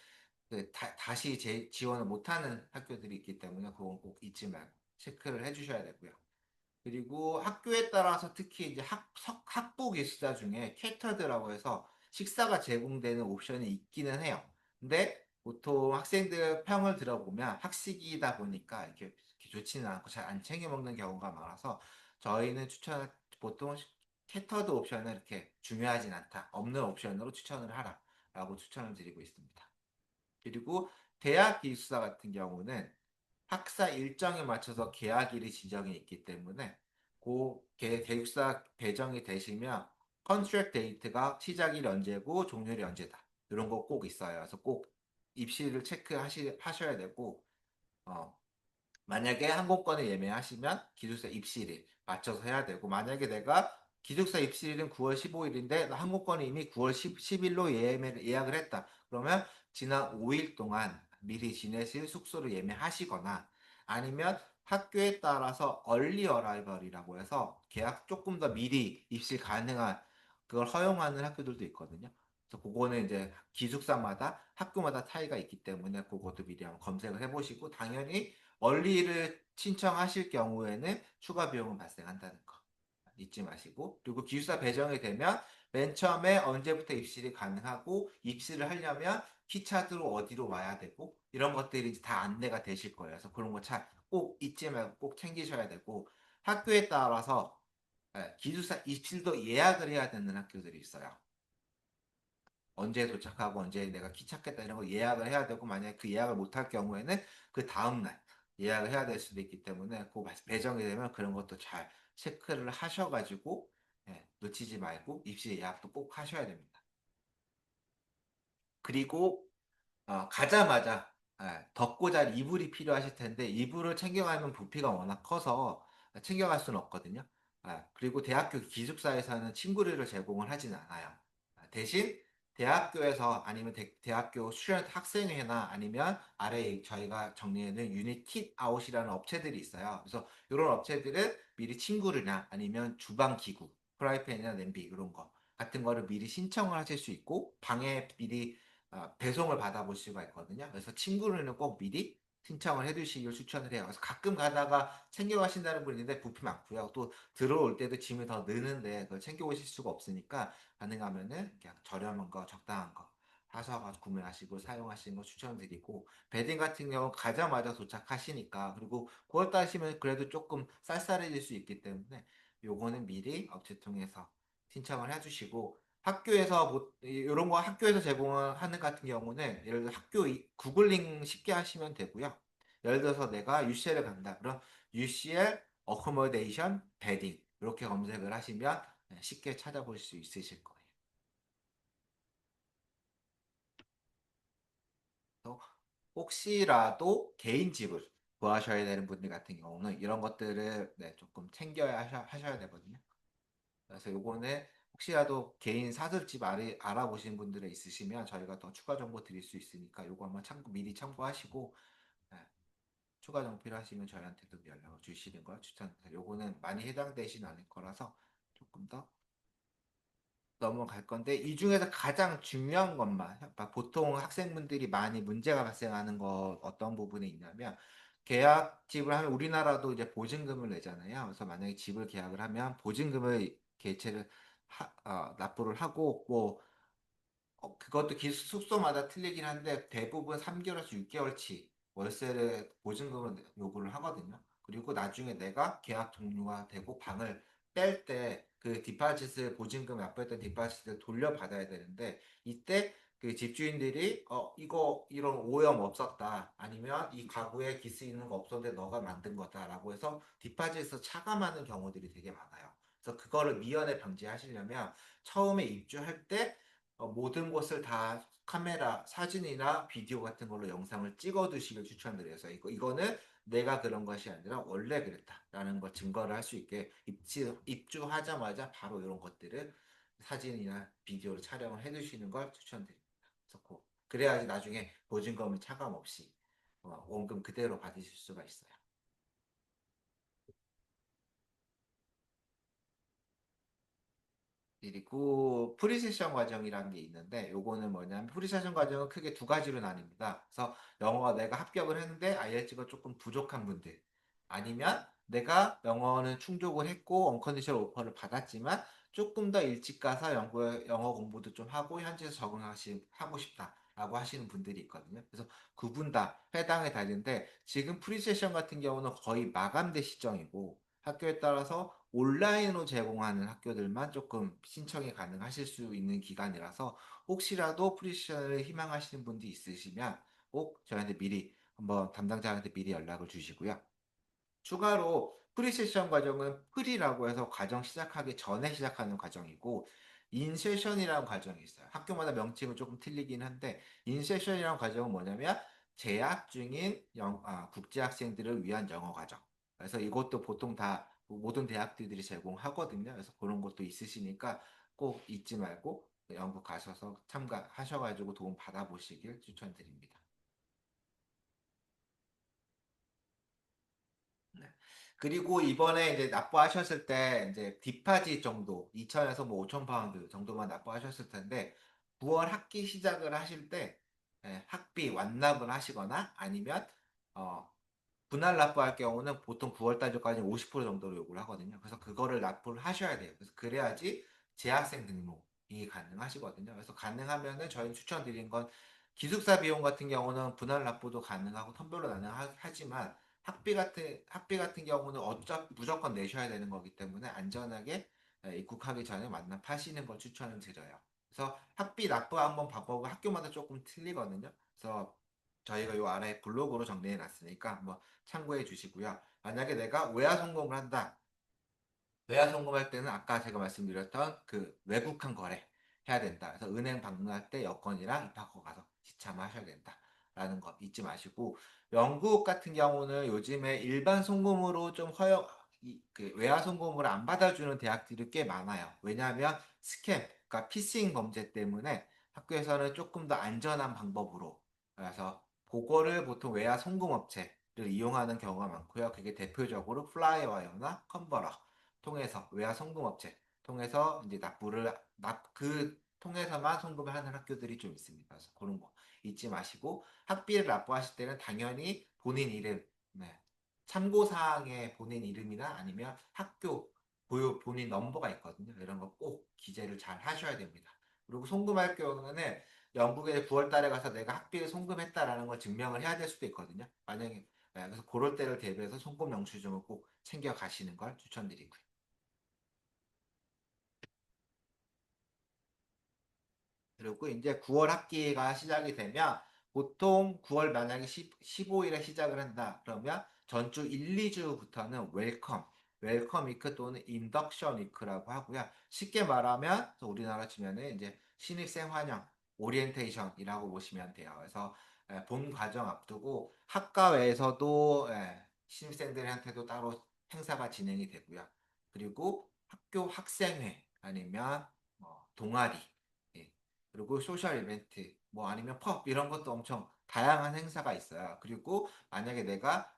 다시 지원을 못하는 학교들이 있기 때문에 그건 꼭 잊지 말고 체크를 해주셔야 되고요. 그리고 학교에 따라서 특히 이제 학부 기숙사 중에 캐터드라고 해서 식사가 제공되는 옵션이 있기는 해요. 근데 보통 학생들 평을 들어보면 학식이다 보니까 이렇게 좋지는 않고 잘 안 챙겨 먹는 경우가 많아서 저희는 보통 캐터드 옵션을 이렇게 중요하진 않다. 없는 옵션으로 추천을 하라라고 추천을 드리고 있습니다. 그리고 대학 기숙사 같은 경우는 학사 일정에 맞춰서 계약일이 지정이 있기 때문에 기숙사 배정이 되시면 컨트랙 데이트가 시작일이 언제고 종료일이 언제다. 이런 거 꼭 있어요. 그래서 꼭 입시를 하셔야 되고 어, 만약에 항공권을 예매하시면 기숙사 입실일 맞춰서 해야 되고 만약에 내가 기숙사 입실일은 9월 15일인데 항공권을 이미 9월 10일로 예약을 했다. 그러면 지난 5일 동안 미리 지내실 숙소를 예매하시거나 아니면 학교에 따라서 얼리 어라이벌이라고 해서 계약 조금 더 미리 입실 가능한 그걸 허용하는 학교들도 있거든요. 그래서 그거는 이제 기숙사마다 학교마다 차이가 있기 때문에 그것도 미리 한번 검색을 해보시고 당연히 원리를 신청하실 경우에는 추가 비용은 발생한다는 거 잊지 마시고 그리고 기숙사 배정이 되면 맨 처음에 언제부터 입실이 가능하고 입실을 하려면 키차드로 어디로 와야 되고 이런 것들이 이제 다 안내가 되실 거예요. 그래서 그런 거 꼭 잊지 말고 꼭 챙기셔야 되고 학교에 따라서 기숙사 입실도 예약을 해야 되는 학교들이 있어요. 언제 도착하고 언제 내가 키 찾겠다 이런 거 예약을 해야 되고 만약에 그 예약을 못 할 경우에는 그 다음날 예약을 해야 될 수도 있기 때문에 그 배정이 되면 그런 것도 잘 체크를 하셔가지고 놓치지 말고 입시 예약도 꼭 하셔야 됩니다. 그리고 가자마자 덮고 잘 이불이 필요하실 텐데 이불을 챙겨가면 부피가 워낙 커서 챙겨갈 수는 없거든요. 그리고 대학교 기숙사에서는 침구류를 제공을 하진 않아요. 대신 대학교에서 아니면 대학교 수련 학생회나 아니면 아래 저희가 정리해놓은 유닛 킷 아웃이라는 업체들이 있어요. 그래서 이런 업체들은 미리 침구류나 아니면 주방 기구, 프라이팬이나 냄비 이런 거 같은 거를 미리 신청을 하실 수 있고 방에 미리 배송을 받아볼 수가 있거든요. 그래서 친구는 꼭 미리 신청을 해두시길 추천을 해요. 그래서 가끔 가다가 챙겨가신다는 분이 있는데 부피 많고요. 또 들어올 때도 짐이 더 느는데 그걸 챙겨오실 수가 없으니까 가능하면은 그냥 저렴한 거, 적당한 거 사서 구매하시고 사용하시는 거 추천드리고 베딩 같은 경우 가자마자 도착하시니까 그리고 9월 달이시면 그래도 조금 쌀쌀해질 수 있기 때문에 요거는 미리 업체 통해서 신청을 해주시고 이런 거 학교에서 제공하는 같은 경우는 예를 들어 구글링 쉽게 하시면 되고요. 예를 들어서 내가 UCL에 간다. 그럼 UCL 어코모데이션 베딩 이렇게 검색을 하시면 쉽게 찾아볼 수 있으실 거예요. 또 혹시라도 개인 집을 구하셔야 되는 분들 같은 경우는 이런 것들을 조금 챙겨야 하셔야 되거든요. 그래서 요거는 혹시라도 개인 사설집 알아보신 분들이 있으시면 저희가 더 추가 정보 드릴 수 있으니까 요거 한번 미리 참고하시고 예, 추가 정보 필요하시면 저희한테도 연락을 주시는 걸 추천드려요. 요거는 많이 해당되진 않을 거라서 조금 더 넘어갈 건데 이 중에서 가장 중요한 것만 보통 학생분들이 많이 문제가 발생하는 거 어떤 부분이 있냐면 계약집을 하면 우리나라도 이제 보증금을 내잖아요. 그래서 만약에 집을 계약을 하면 보증금을 개체를 납부를 하고 뭐 그것도 숙소마다 틀리긴 한데 대부분 3개월에서 6개월치 월세를 보증금을 요구를 하거든요. 그리고 나중에 내가 계약 종료가 되고 방을 뺄 때 그 디파짓을 보증금 납부했던 디파짓을 돌려받아야 되는데 이때 그 집주인들이 이거 이런 오염 없었다 아니면 이 가구에 기스 있는 거 없었는데 너가 만든 거다라고 해서 디파짓에서 차감하는 경우들이 되게 많아요. 그래서 그거를 미연에 방지하시려면 처음에 입주할 때 모든 것을 다 카메라, 사진이나 비디오 같은 걸로 영상을 찍어 두시길 추천드려요. 그래서 이거는 내가 그런 것이 아니라 원래 그랬다라는 걸 증거를 할 수 있게 입주하자마자 바로 이런 것들을 사진이나 비디오로 촬영을 해 두시는 걸 추천드립니다. 그래서 그래야지 나중에 보증금을 차감 없이 원금 그대로 받으실 수가 있어요. 그리고 프리세션 과정이라는 게 있는데 요거는 뭐냐면 프리세션 과정은 크게 두 가지로 나뉩니다. 그래서 영어가 내가 합격을 했는데 IELTS가 조금 부족한 분들 아니면 내가 영어는 충족을 했고 언컨디셔널 오퍼를 받았지만 조금 더 일찍 가서 영어 공부도 좀 하고 현지에서 적응하고 싶다라고 하시는 분들이 있거든요. 그래서 그 분 다 해당에 다른데 지금 프리세션 같은 경우는 거의 마감된 시점이고 학교에 따라서 온라인으로 제공하는 학교들만 조금 신청이 가능하실 수 있는 기간이라서 혹시라도 프리세션을 희망하시는 분들이 있으시면 꼭 저희한테 미리 한번 담당자한테 미리 연락을 주시고요. 추가로 프리세션 과정은 프리라고 해서 과정 시작하기 전에 시작하는 과정이고 인세션이라는 과정이 있어요. 학교마다 명칭은 조금 틀리긴 한데 인세션이라는 과정은 뭐냐면 재학 중인 국제 학생들을 위한 영어 과정. 그래서 이것도 보통 다 모든 대학들이 제공하거든요. 그래서 그런 것도 있으시니까 꼭 잊지 말고 영국 가셔서 참가하셔가지고 도움 받아보시길 추천드립니다. 네. 그리고 이번에 이제 납부하셨을 때 이제 디파짓 정도 2천에서 뭐 5천 파운드 정도만 납부하셨을 텐데 9월 학기 시작을 하실 때 학비 완납을 하시거나 아니면 어, 분할 납부할 경우는 보통 9월 달까지 50% 정도로 요구를 하거든요. 그래서 그거를 납부를 하셔야 돼요. 그래서 그래야지 재학생 등록이 가능하시거든요. 그래서 가능하면은 저희 추천드린 건 기숙사 비용 같은 경우는 분할 납부도 가능하고 텀별로 가능하지만 학비 같은 경우는 무조건 내셔야 되는 거기 때문에 안전하게 입국하기 전에 완납하시는 걸 추천을 드려요. 그래서 학비 납부 한번 방법은 학교마다 조금 틀리거든요. 그래서 저희가 요 아래 블로그로 정리해 놨으니까 한번 참고해 주시고요. 만약에 내가 외화 송금을 한다. 외화 송금할 때는 아까 제가 말씀드렸던 그 외국한 거래 해야 된다. 그래서 은행 방문할 때 여권이랑 입학허 가서 지참하셔야 된다. 라는 거 잊지 마시고 영국 같은 경우는 요즘에 일반 송금으로 좀 그 외화 송금을 안 받아주는 대학들이 꽤 많아요. 왜냐하면 그러니까 피싱 범죄 때문에 학교에서는 조금 더 안전한 방법으로 그래서 그거를 보통 외화 송금업체를 이용하는 경우가 많고요. 그게 대표적으로 플라이와이어나 컨버러 통해서 외화 송금업체 통해서 이제 그 통해서만 송금을 하는 학교들이 좀 있습니다. 그래서 그런 거 잊지 마시고 학비를 납부하실 때는 당연히 본인 이름, 네. 참고사항에 본인 이름이나 아니면 학교 본인 넘버가 있거든요. 이런 거 꼭 기재를 잘 하셔야 됩니다. 그리고 송금할 경우는 영국에 9월 달에 가서 내가 학비를 송금했다라는 걸 증명을 해야 될 수도 있거든요. 만약에 그래서 그럴 때를 대비해서 송금 영수증을 꼭 챙겨 가시는 걸 추천드리고요. 그리고 이제 9월 학기가 시작이 되면 보통 9월 만약에 15일에 시작을 한다. 그러면 전주 1, 2주부터는 웰컴 위크 또는 인덕션 위크라고 하고요. 쉽게 말하면 우리나라 치면은 이제 신입생 환영, 오리엔테이션이라고 보시면 돼요. 그래서 본 과정 앞두고 학과 외에서도 신입생들한테도 따로 행사가 진행이 되고요. 그리고 학교 학생회 아니면 동아리 예, 그리고 소셜 이벤트, 뭐 아니면 펍 이런 것도 엄청 다양한 행사가 있어요. 그리고 만약에 내가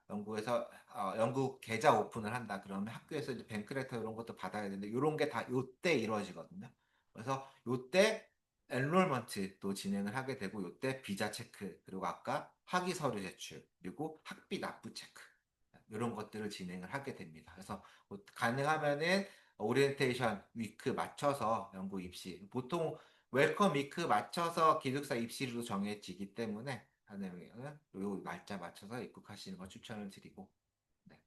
영국 계좌 오픈을 한다 그러면 학교에서 이제 뱅크레터 이런 것도 받아야 되는데 이런 게 다 요때 이루어지거든요. 그래서 요때 엔롤먼트도 진행을 하게 되고 요때 비자 체크 그리고 아까 학위 서류 제출 그리고 학비 납부 체크 이런 것들을 진행을 하게 됩니다. 그래서 뭐 가능하면은 오리엔테이션 위크 맞춰서 영국 입시 보통 웰컴 위크 맞춰서 기숙사 입시로 정해지기 때문에 하는 요 날짜 맞춰서 입국하시는 거 추천을 드리고 네.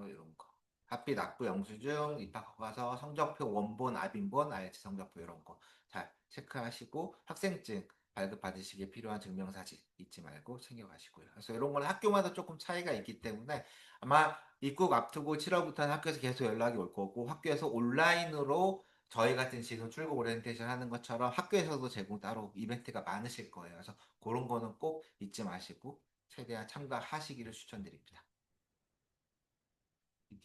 이런 거 학비 납부 영수증 입학허가서 성적표 원본 압인본 IELTS 성적표 이런 거 잘 체크하시고 학생증 발급받으시기에 필요한 증명사진 잊지 말고 챙겨가시고요. 그래서 이런 건 학교마다 조금 차이가 있기 때문에 아마 입국 앞두고 7월부터는 학교에서 계속 연락이 올 거고 학교에서 온라인으로 저희 같은 지금 출국 오리엔테이션 하는 것처럼 학교에서도 제공 따로 이벤트가 많으실 거예요. 그래서 그런 거는 꼭 잊지 마시고 최대한 참가하시기를 추천드립니다.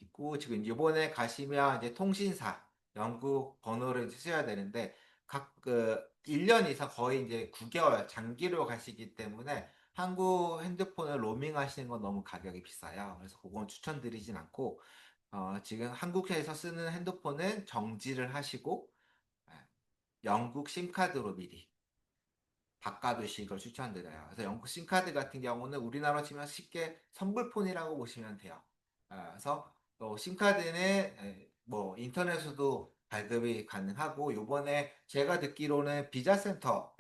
있고 지금 이번에 가시면 이제 통신사 영국 번호를 이제 쓰셔야 되는데 각 그 1년 이상 거의 이제 9개월 장기로 가시기 때문에 한국 핸드폰을 로밍 하시는 건 너무 가격이 비싸요. 그래서 그건 추천드리진 않고 지금 한국에서 쓰는 핸드폰은 정지를 하시고 예, 영국 심카드로 미리. 바꿔두실 걸 추천드려요. 그래서 영국 심카드 같은 경우는 우리나라로 치면 쉽게 선불폰이라고 보시면 돼요. 그래서 심카드는 뭐 인터넷으로도 발급이 가능하고 요번에 제가 듣기로는 비자센터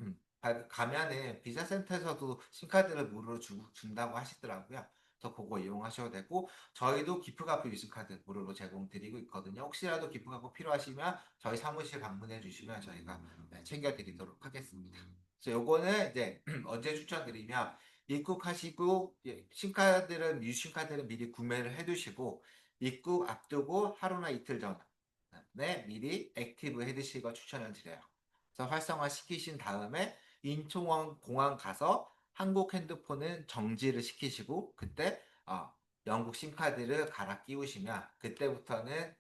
가면은 비자센터에서도 심카드를 무료로 준다고 하시더라고요. 그래서 그거 이용하셔도 되고 저희도 기프카드 유심카드 무료로 제공드리고 있거든요. 혹시라도 기프카드 필요하시면 저희 사무실 방문해 주시면 저희가 챙겨드리도록 하겠습니다. 그래서 요거는 이제 언제 추천드리면 입국하시고 신카드는 유심카드는 미리 구매를 해두시고 입국 앞두고 하루나 이틀 전에 미리 액티브 해두실 거 추천을 드려요. 그래서 활성화 시키신 다음에 인천공항 공항 가서 한국 핸드폰은 정지를 시키시고 그때 영국 심카드를 갈아 끼우시면 그때부터는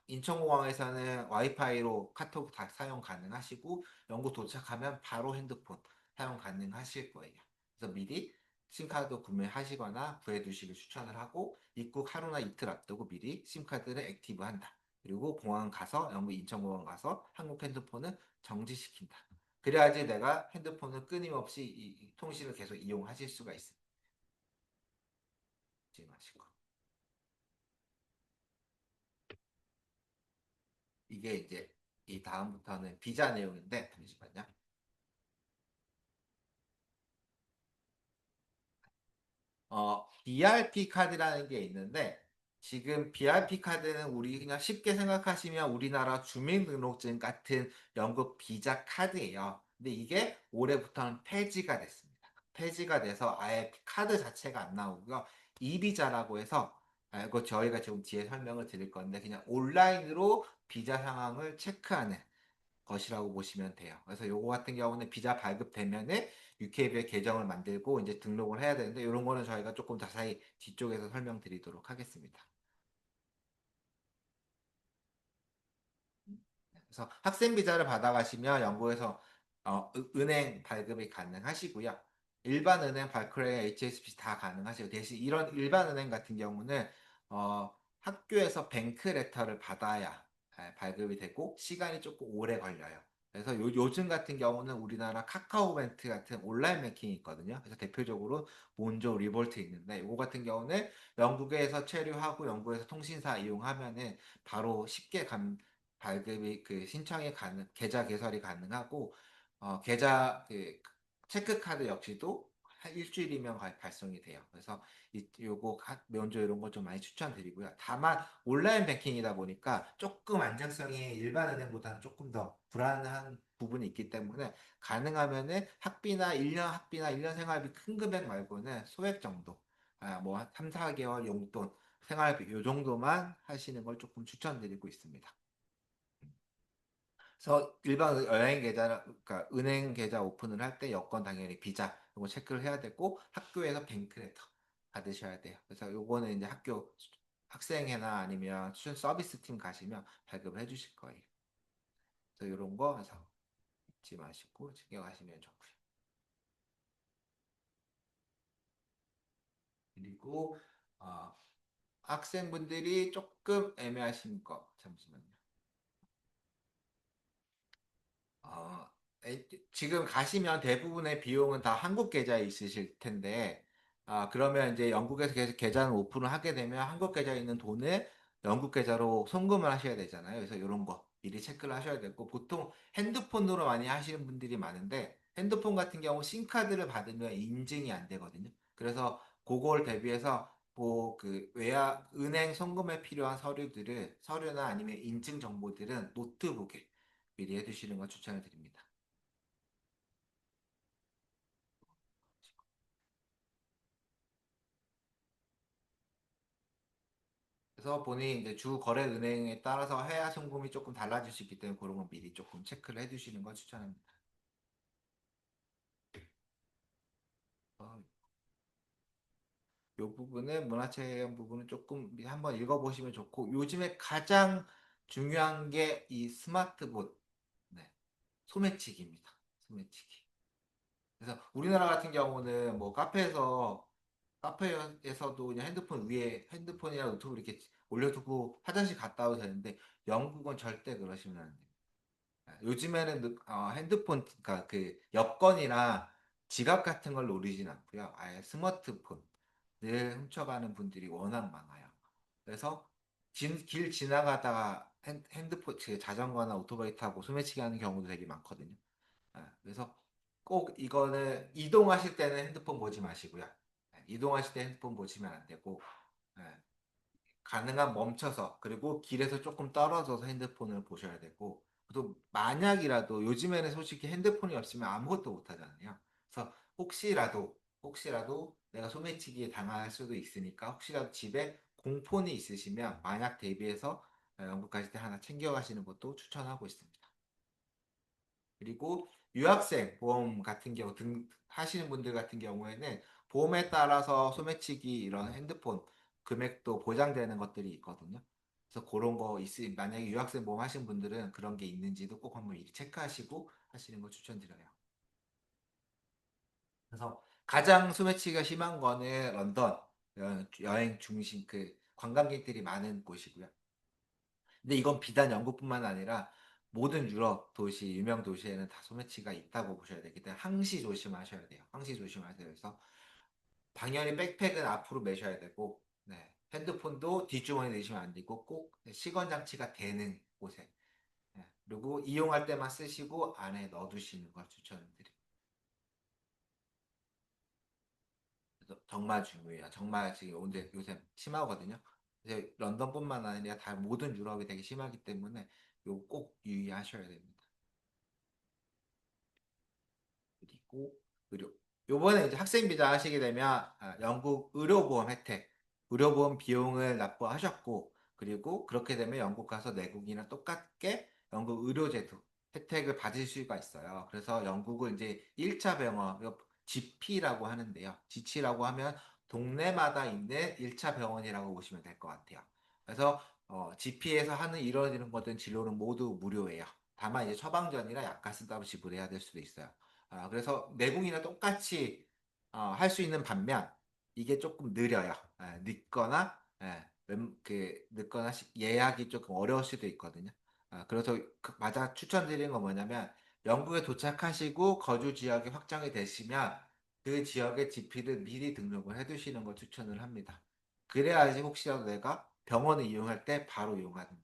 인천공항에서는 와이파이로 카톡 다 사용 가능하시고 영국 도착하면 바로 핸드폰 사용 가능하실 거예요. 그래서 미리 심카드 구매하시거나 구해두시길 추천을 하고 입국 하루나 이틀 앞두고 미리 심카드를 액티브한다. 그리고 공항 가서 영국 인천공항 가서 한국 핸드폰을 정지시킨다. 그래야지 내가 핸드폰을 끊임없이 이 통신을 계속 이용하실 수가 있습니다. 마시고. 이게 이제 이 다음부터는 비자 내용인데 잠시만요. BRP 카드라는 게 있는데, 지금 BRP 카드는 우리 그냥 쉽게 생각하시면 우리나라 주민등록증 같은 영국 비자 카드예요. 근데 이게 올해부터는 폐지가 됐습니다. 폐지가 돼서 아예 카드 자체가 안 나오고요. 이비자라고 해서, 이거 저희가 지금 뒤에 설명을 드릴 건데, 그냥 온라인으로 비자 상황을 체크하는 것이라고 보시면 돼요. 그래서 요거 같은 경우는 비자 발급되면은 UKB에 계정을 만들고 이제 등록을 해야 되는데 이런 거는 저희가 조금 자세히 뒤쪽에서 설명드리도록 하겠습니다. 그래서 학생 비자를 받아가시면 영국에서 은행 발급이 가능하시고요. 일반 은행, 발크레, HSBC 다 가능하시고 대신 이런 일반 은행 같은 경우는 학교에서 뱅크 레터를 받아야 발급이 되고 시간이 조금 오래 걸려요. 그래서 요즘 같은 경우는 우리나라 카카오뱅크 같은 온라인 뱅킹이 있거든요. 그래서 대표적으로 몬조 리볼트 있는데 이거 같은 경우는 영국에서 체류하고 영국에서 통신사 이용하면은 바로 쉽게 발급이 신청이 계좌 개설이 가능하고 계좌 체크카드 역시도 한 일주일이면 발송이 돼요. 그래서 요거 면접 이런 거 좀 많이 추천드리고요. 다만 온라인 뱅킹이다 보니까 조금 안정성이 일반 은행보다는 조금 더 불안한 부분이 있기 때문에 가능하면은 학비나 1년 학비나 1년 생활비 큰 금액 말고는 소액 정도 뭐 3, 4개월 용돈 생활비 요 정도만 하시는 걸 조금 추천드리고 있습니다. 그래서 일반 여행 계좌, 그러니까 은행 계좌 오픈을 할 때 여권 당연히 비자 이거 체크를 해야 되고 학교에서 뱅크레터 받으셔야 돼요. 그래서 요거는 이제 학교 학생회나 아니면 student 서비스 팀 가시면 발급을 해주실 거예요. 그래서 이런 거 해서 잊지 마시고 챙겨가시면 좋고요. 그리고 어, 학생분들이 조금 애매하신 거 잠시만요. 어, 지금 가시면 대부분의 비용은 다 한국 계좌에 있으실 텐데, 그러면 이제 영국에서 계속 계좌를 오픈을 하게 되면 한국 계좌에 있는 돈을 영국 계좌로 송금을 하셔야 되잖아요. 그래서 이런 거 미리 체크를 하셔야 되고, 보통 핸드폰으로 많이 하시는 분들이 많은데, 핸드폰 같은 경우 심카드를 받으면 인증이 안 되거든요. 그래서 그걸 대비해서 은행 송금에 필요한 서류나 아니면 인증 정보들은 노트북에 미리 해두시는 걸 추천을 드립니다. 그래서 본인이 이제 주 거래 은행에 따라서 해야 송금이 조금 달라질 수 있기 때문에 그런 건 미리 조금 체크를 해두시는 걸 추천합니다. 어, 이 부분은 문화체험 부분은 조금 한번 읽어보시면 좋고 요즘에 가장 중요한 게 이 스마트폰, 네, 소매치기입니다. 소매치기. 그래서 우리나라 같은 경우는 뭐 카페에서도 그냥 핸드폰 위에 핸드폰이나 노트북 이렇게 올려두고 화장실 갔다 와도 되는데 영국은 절대 그러시면 안 돼요. 요즘에는 핸드폰, 그러니까 그 여권이나 지갑 같은 걸 노리진 않고요. 아예 스마트폰을 훔쳐가는 분들이 워낙 많아요. 그래서 길 지나가다가 핸드폰, 그 자전거나 오토바이 타고 소매치기 하는 경우도 되게 많거든요. 그래서 꼭 이거는 이동하실 때는 핸드폰 보지 마시고요. 이동하실 때 핸드폰 보시면 안 되고, 예, 가능한 멈춰서 그리고 길에서 조금 떨어져서 핸드폰을 보셔야 되고 또 만약이라도 요즘에는 솔직히 핸드폰이 없으면 아무것도 못 하잖아요. 그래서 혹시라도 내가 소매치기에 당할 수도 있으니까 혹시라도 집에 공폰이 있으시면 만약 대비해서 영국 가실 때 하나 챙겨가시는 것도 추천하고 있습니다. 그리고 유학생 보험 같은 경우 등 하시는 분들 같은 경우에는 보험에 따라서 소매치기 이런 핸드폰 금액도 보장되는 것들이 있거든요. 그래서 그런 거 있으 만약에 유학생 보험 하신 분들은 그런 게 있는지도 꼭 한번 미리 체크하시고 하시는 거 추천드려요. 그래서 가장 소매치기가 심한 거는 런던 여행 중심 그 관광객들이 많은 곳이고요. 근데 이건 비단 영국뿐만 아니라 모든 유럽 도시, 유명 도시에는 다 소매치기가 있다고 보셔야 되기 때문에 항시 조심하셔야 돼요. 항시 조심하세요. 그래서 당연히 백팩은 앞으로 메셔야 되고, 네. 핸드폰도 뒷주머니에 넣으시면 안 되고 꼭 시건 장치가 되는 곳에. 네. 그리고 이용할 때만 쓰시고 안에 넣어두시는 걸 추천드립니다. 그래서 정말 중요해요. 정말 지금 요새 심하거든요. 이제 런던뿐만 아니라 다 모든 유럽이 되게 심하기 때문에 요거 꼭 유의하셔야 됩니다. 그리고 의료. 요번에 이제 학생 비자 하시게 되면 영국 의료보험 혜택, 의료보험 비용을 납부하셨고, 그리고 그렇게 되면 영국 가서 내국이나 똑같게 영국 의료제도 혜택을 받을 수가 있어요. 그래서 영국은 이제 1차 병원, 이거 GP라고 하는데요. GP라고 하면 동네마다 있는 1차 병원이라고 보시면 될 것 같아요. 그래서 GP에서 하는 이런 것든 진료는 모두 무료예요. 다만 이제 처방전이나 약값은 따로 지불해야 될 수도 있어요. 그래서 내국이나 똑같이 할 수 있는 반면 이게 조금 느려요. 늦거나 늦거나 예약이 조금 어려울 수도 있거든요. 그래서 맞아 추천드리는 건 뭐냐면 영국에 도착하시고 거주 지역이 확정이 되시면 그 지역의 GP를 미리 등록을 해두시는 걸 추천을 합니다. 그래야지 혹시라도 내가 병원을 이용할 때 바로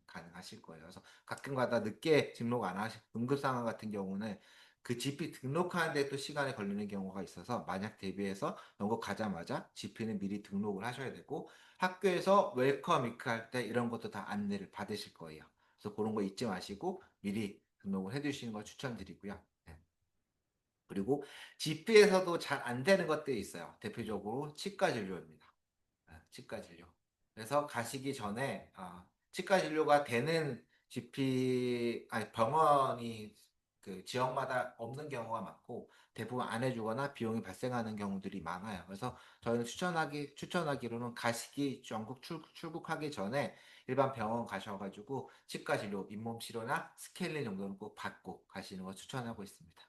가능하실 거예요. 그래서 가끔가다 늦게 등록 안 하시 응급 상황 같은 경우는 그 GP 등록하는데 또 시간이 걸리는 경우가 있어서 만약 대비해서 영국 가자마자 GP는 미리 등록을 하셔야 되고 학교에서 웰컴 위크 할 때 이런 것도 다 안내를 받으실 거예요. 그래서 그런 거 잊지 마시고 미리 등록을 해두시는 걸 추천드리고요. 네. 그리고 GP에서도 잘 안 되는 것들이 있어요. 대표적으로 치과 진료입니다. 치과 진료. 그래서 가시기 전에 치과 진료가 되는 아니 병원이 그 지역마다 없는 경우가 많고 대부분 안 해주거나 비용이 발생하는 경우들이 많아요. 그래서 저희는 추천하기로는 가시기 영국 출국하기 전에 일반 병원 가셔가지고 치과 진료, 잇몸 치료나 스케일링 정도는 꼭 받고 가시는 걸 추천하고 있습니다.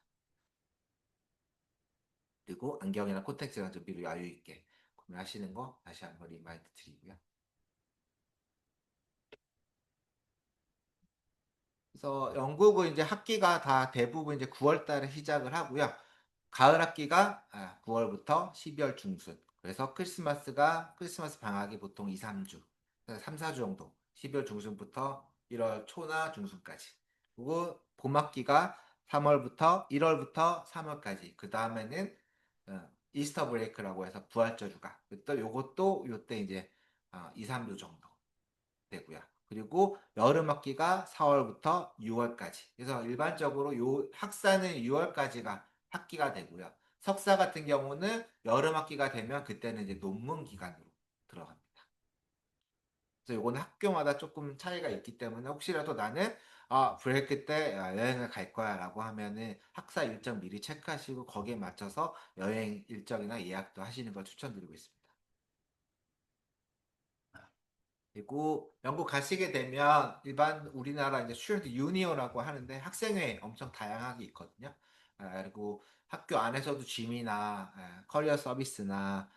그리고 안경이나 코텍스가 좀 미리 여유 있게 구매하시는 거 다시 한번 리마인드 드리고요. 그래서 영국은 이제 학기가 다 대부분 이제 9월 달에 시작을 하고요. 가을 학기가 9월부터 12월 중순. 그래서 크리스마스 방학이 보통 2, 3주. 3, 4주 정도. 12월 중순부터 1월 초나 중순까지. 그리고 봄 학기가 3월부터 1월부터 3월까지. 그 다음에는 이스터 브레이크라고 해서 부활절 휴가. 또 요것도 요때 이제 2, 3주 정도. 되고요. 그리고 여름 학기가 4월부터 6월까지. 그래서 일반적으로 요 학사는 6월까지가 학기가 되고요. 석사 같은 경우는 여름 학기가 되면 그때는 이제 논문 기간으로 들어갑니다. 그래서 요거는 학교마다 조금 차이가 있기 때문에 혹시라도 나는 브레이크 때 여행을 갈 거야라고 하면은 학사 일정 미리 체크하시고 거기에 맞춰서 여행 일정이나 예약도 하시는 걸 추천드리고 있습니다. 그리고 영국 가시게 되면 일반 우리나라 이제 스튜던트 유니온이라고 하는데 학생회 엄청 다양하게 있거든요. 그리고 학교 안에서도 짐이나 커리어 서비스나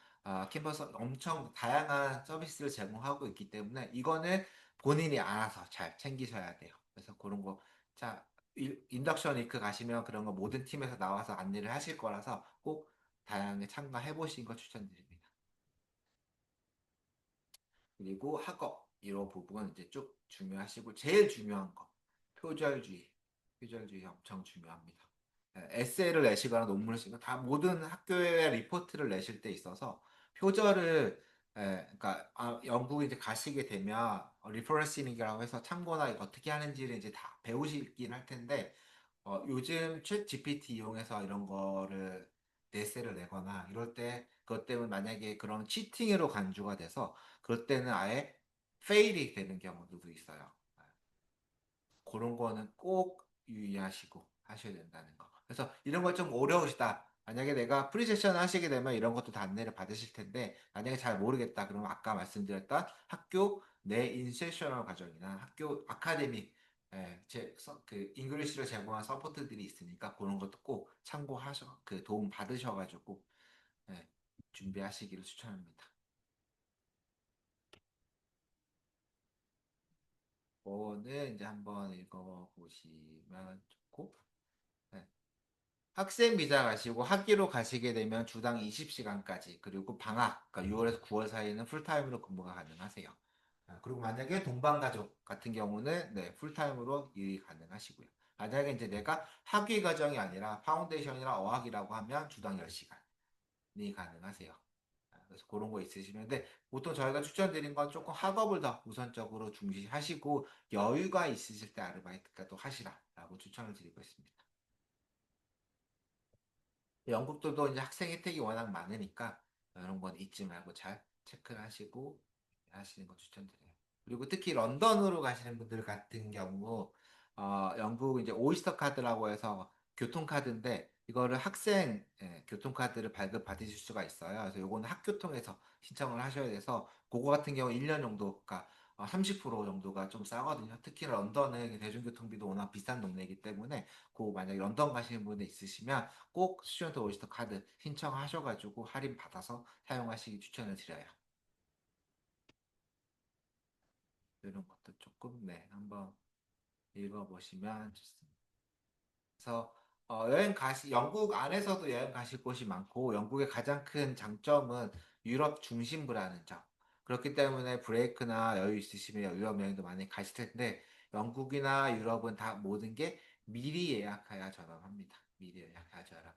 캠퍼스 엄청 다양한 서비스를 제공하고 있기 때문에 이거는 본인이 알아서 잘 챙기셔야 돼요. 그래서 그런 거 자, 인덕션 위크 가시면 그런 거 모든 팀에서 나와서 안내를 하실 거라서 꼭 다양하게 참가해 보시는 거 추천드립니다. 그리고 학업 이런 부분 이제 쭉 중요하시고 제일 중요한 거 표절주의. 표절주의 엄청 중요합니다. 에세이를 내시거나 논문을 쓰거나 다 모든 학교에 리포트를 내실 때 있어서 표절을 그러니까 영국에 이제 가시게 되면 리퍼런싱이라고 해서 참고나 어떻게 하는지를 이제 다 배우시긴 할 텐데 요즘 챗 GPT 이용해서 이런 거를 에세이를 내거나 이럴 때 그것 때문에 만약에 그런 치팅으로 간주가 돼서 그럴 때는 아예 페일이 되는 경우도 있어요. 그런 거는 꼭 유의하시고 하셔야 된다는 거. 그래서 이런 거 좀 어려우시다. 만약에 내가 프리세션 하시게 되면 이런 것도 다 안내를 받으실 텐데 만약에 잘 모르겠다. 그러면 아까 말씀드렸던 학교 내 인세셔널 과정이나 학교 아카데미 그 잉글리시를 제공한 서포트들이 있으니까 그런 것도 꼭 참고하셔 그 도움 받으셔가지고 예, 준비하시기를 추천합니다. 그거는 이제 한번 읽어보시면 좋고 네. 학생 비자 가시고 학기로 가시게 되면 주당 20시간까지 그리고 방학 그러니까 6월에서 9월 사이에는 풀타임으로 근무가 가능하세요. 그리고 만약에 동반 가족 같은 경우는 네, 풀타임으로 일이 가능하시고요. 만약에 이제 내가 학위 과정이 아니라 파운데이션이나 어학이라고 하면 주당 10시간이 가능하세요. 그래서 그런 거 있으시면 근데 보통 저희가 추천드린 건 조금 학업을 더 우선적으로 중시하시고 여유가 있으실 때 아르바이트가 하시라라고 추천을 드리고 있습니다. 영국들도 이제 학생 혜택이 워낙 많으니까 이런 건 잊지 말고 잘 체크를 하시고 하시는 거 추천드려요. 그리고 특히 런던으로 가시는 분들 같은 경우 영국 이제 오이스터 카드라고 해서 교통카드인데 이거를 학생 교통카드를 발급 받으실 수가 있어요. 그래서 요거는 학교 통해서 신청을 하셔야 돼서 그거 같은 경우 1년 정도가 30% 정도가 좀 싸거든요. 특히 런던은 대중교통비도 워낙 비싼 동네이기 때문에 그 만약에 런던 가시는 분이 있으시면 꼭 스튜던트 오이스터 카드 신청하셔가지고 할인 받아서 사용하시기 추천을 드려요. 이런 것도 조금 네 한번 읽어보시면 좋습니다. 그래서 영국 안에서도 여행 가실 곳이 많고 영국의 가장 큰 장점은 유럽 중심부라는 점. 그렇기 때문에 브레이크나 여유 있으시면 유럽 여행도 많이 가실 텐데 영국이나 유럽은 다 모든 게 미리 예약해야 저렴합니다. 미리 예약해야 저렴.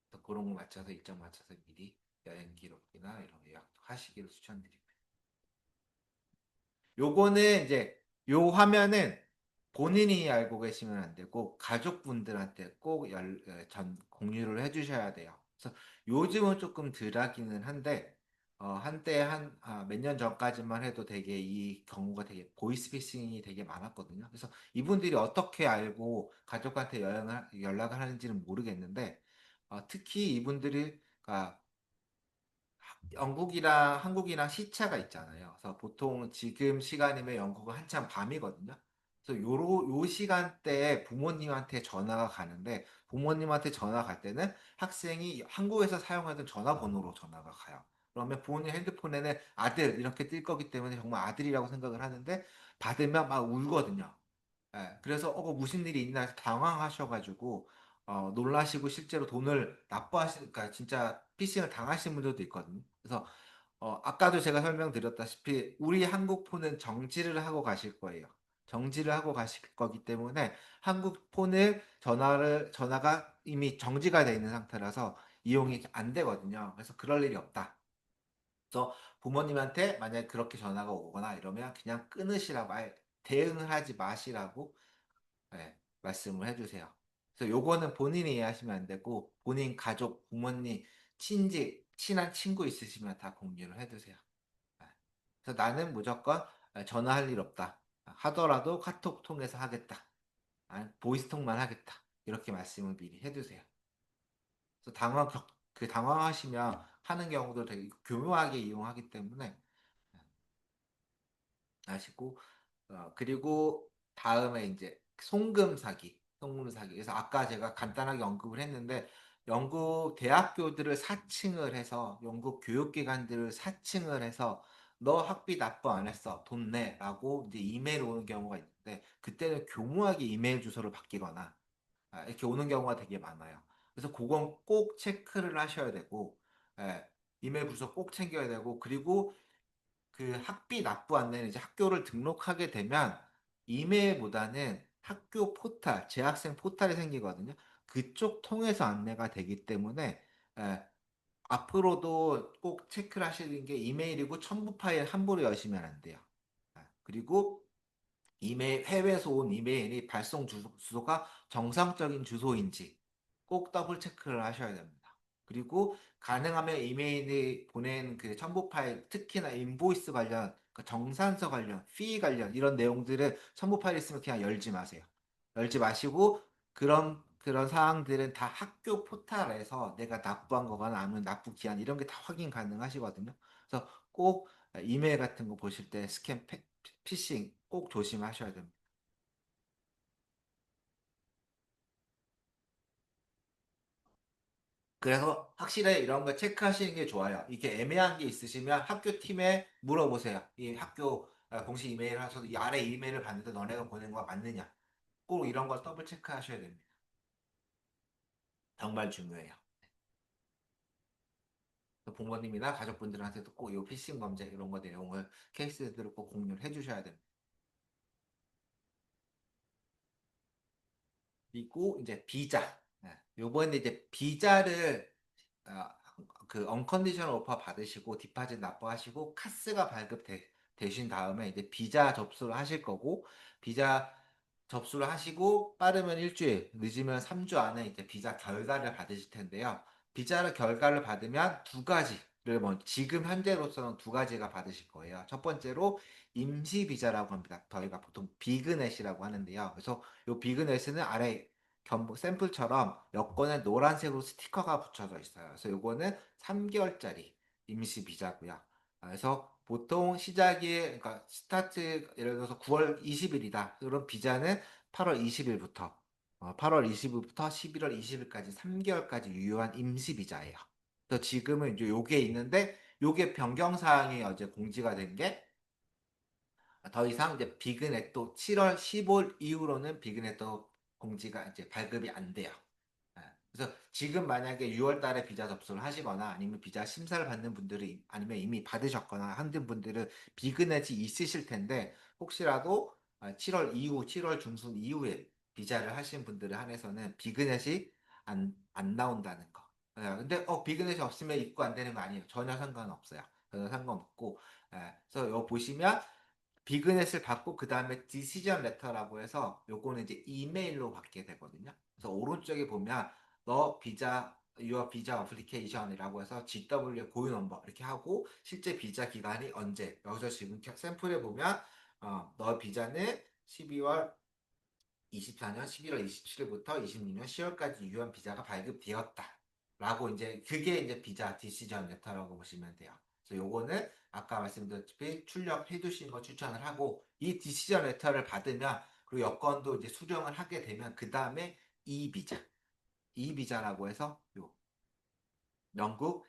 그래서 그런 거 맞춰서 일정 맞춰서 미리 여행 기록이나 이런 거 예약도 하시기를 추천드립니다. 요거는 이제 요 화면은 본인이 알고 계시면 안 되고 가족분들한테 꼭 공유를 해주셔야 돼요. 그래서 요즘은 조금 덜 하기는 한데 한때 몇 년 전까지만 해도 되게 이 경우가 되게 보이스피싱이 되게 많았거든요. 그래서 이분들이 어떻게 알고 가족한테 연락을 하는지는 모르겠는데 특히 이분들이 그러니까 영국이랑 한국이랑 시차가 있잖아요. 그래서 보통 지금 시간이면 영국은 한참 밤이거든요. 그래서 요 시간대에 부모님한테 전화가 가는데 부모님한테 전화 갈 때는 학생이 한국에서 사용하던 전화번호로 전화가 가요. 그러면 부모님 핸드폰에는 아들 이렇게 뜰 거기 때문에 정말 아들이라고 생각을 하는데 받으면 막 울거든요. 그래서 무슨 일이 있나 해서 당황하셔가지고 놀라시고 실제로 돈을 그러니까 진짜 피싱을 당하신 분들도 있거든요. 그래서 아까도 제가 설명드렸다시피 우리 한국 폰은 정지를 하고 가실 거예요. 정지를 하고 가실 거기 때문에 한국 폰을 전화가 이미 정지가 되어 있는 상태라서 이용이 안 되거든요. 그래서 그럴 일이 없다. 그래서 부모님한테 만약에 그렇게 전화가 오거나 이러면 그냥 끊으시라고 아예 대응을 하지 마시라고 말씀을 해주세요. 그래서 요거는 본인이 이해하시면 안 되고 본인 가족, 부모님, 친한 친구 있으시면 다 공유를 해두세요. 네. 그래서 나는 무조건 전화할 일 없다. 하더라도 카톡 통해서 하겠다. 보이스톡만 하겠다. 이렇게 말씀을 미리 해두세요. 그래서 당황하시면 하는 경우도 되게 교묘하게 이용하기 때문에 아시고 그리고 다음에 이제 송금 사기, 송금 사기. 그래서 아까 제가 간단하게 언급을 했는데 영국 대학교들을 사칭을 해서 영국 교육기관들을 사칭을 해서 너 학비 납부 안 했어. 돈 내. 라고 이제 이메일 오는 경우가 있는데, 그때는 교묘하게 이메일 주소를 바뀌거나, 이렇게 오는 경우가 되게 많아요. 그래서 그건 꼭 체크를 하셔야 되고, 예, 이메일 주소 꼭 챙겨야 되고, 그리고 그 학비 납부 안내는 이제 학교를 등록하게 되면 이메일보다는 학교 포탈, 재학생 포탈이 생기거든요. 그쪽 통해서 안내가 되기 때문에 예, 앞으로도 꼭 체크를 하시는 게 이메일이고 첨부 파일 함부로 여시면 안 돼요. 그리고 이메일, 해외에서 온 이메일이 발송 주소가 정상적인 주소인지 꼭 더블 체크를 하셔야 됩니다. 그리고 가능하면 이메일이 보낸 그 첨부 파일, 특히나 인보이스 관련, 그 정산서 관련, 피 관련 이런 내용들은 첨부 파일 있으면 그냥 열지 마세요. 열지 마시고 그런 사항들은 다 학교 포털에서 내가 납부한 거거나 아니면 납부 기한 이런 게 다 확인 가능하시거든요. 그래서 꼭 이메일 같은 거 보실 때 스캔 피싱 꼭 조심하셔야 됩니다. 그래서 확실히 이런 거 체크하시는 게 좋아요. 이게 애매한 게 있으시면 학교 팀에 물어보세요. 이 학교 공식 이메일 하셔서 이 아래 이메일을 봤는데 너네가 보낸 거 맞느냐? 꼭 이런 걸 더블 체크하셔야 됩니다. 정말 중요해요. 부모님이나 가족분들한테도 꼭 이 피싱 범죄 이런 거 내용을 케이스들을 꼭 공유를 해주셔야 됩니다. 그리고 이제 비자. 요번에 이제 비자를 아, 그 언컨디셔널 오퍼 받으시고 디파짓 납부하시고 카스가 되신 다음에 이제 비자 접수를 하실 거고 비자 접수를 하시고 빠르면 일주일, 늦으면 3주 안에 이제 비자 결과를 받으실 텐데요. 비자를 결과를 받으면 두 가지를 지금 현재로서는 두 가지가 받으실 거예요. 첫 번째로 임시 비자라고 합니다. 저희가 보통 비그넷이라고 하는데요. 그래서 이 비그넷은 아래 샘플처럼 여권에 노란색으로 스티커가 붙여져 있어요. 그래서 요거는 3개월짜리 임시 비자고요. 그래서 보통 시작이 그러니까 스타트 예를 들어서 9월 20일이다. 그런 비자는 8월 20일부터 8월 20일부터 11월 20일까지 3개월까지 유효한 임시 비자예요. 그래서 지금은 이제 요게 있는데 요게 변경 사항이 어제 공지가 된게 더 이상 이제 비그넷도 7월 15일 이후로는 비그넷도 공지가 이제 발급이 안 돼요. 예. 그래서 지금 만약에 6월 달에 비자 접수를 하시거나 아니면 비자 심사를 받는 분들이 아니면 이미 받으셨거나 하는 분들은 비그넷이 있으실 텐데 혹시라도 7월 이후, 7월 중순 이후에 비자를 하신 분들에 한해서는 비그넷이 안 나온다는 거. 근데 비그넷이 없으면 입고 안 되는 거 아니에요. 전혀 상관없어요. 전혀 상관없고. 그래서 요 보시면 비그넷을 받고 그 다음에 디시전 레터라고 해서 요거는 이제 이메일로 받게 되거든요. 그래서 오른쪽에 보면 너 비자 유어 비자 어플리케이션이라고 해서 GW 고유 넘버 이렇게 하고 실제 비자 기간이 언제 여기서 지금 샘플에 보면 너 비자는 12월 24년 11월 27일부터 26년 10월까지 유효한 비자가 발급되었다. 라고 이제 그게 이제 비자 디시전 레터라고 보시면 돼요. 그래서 요거는 아까 말씀드렸다시피 출력해 두신 거 추천을 하고 이 디시전 레터를 받으면 그리고 여권도 이제 수령을 하게 되면 그 다음에 이 비자, 이 비자라고 해서 요 영국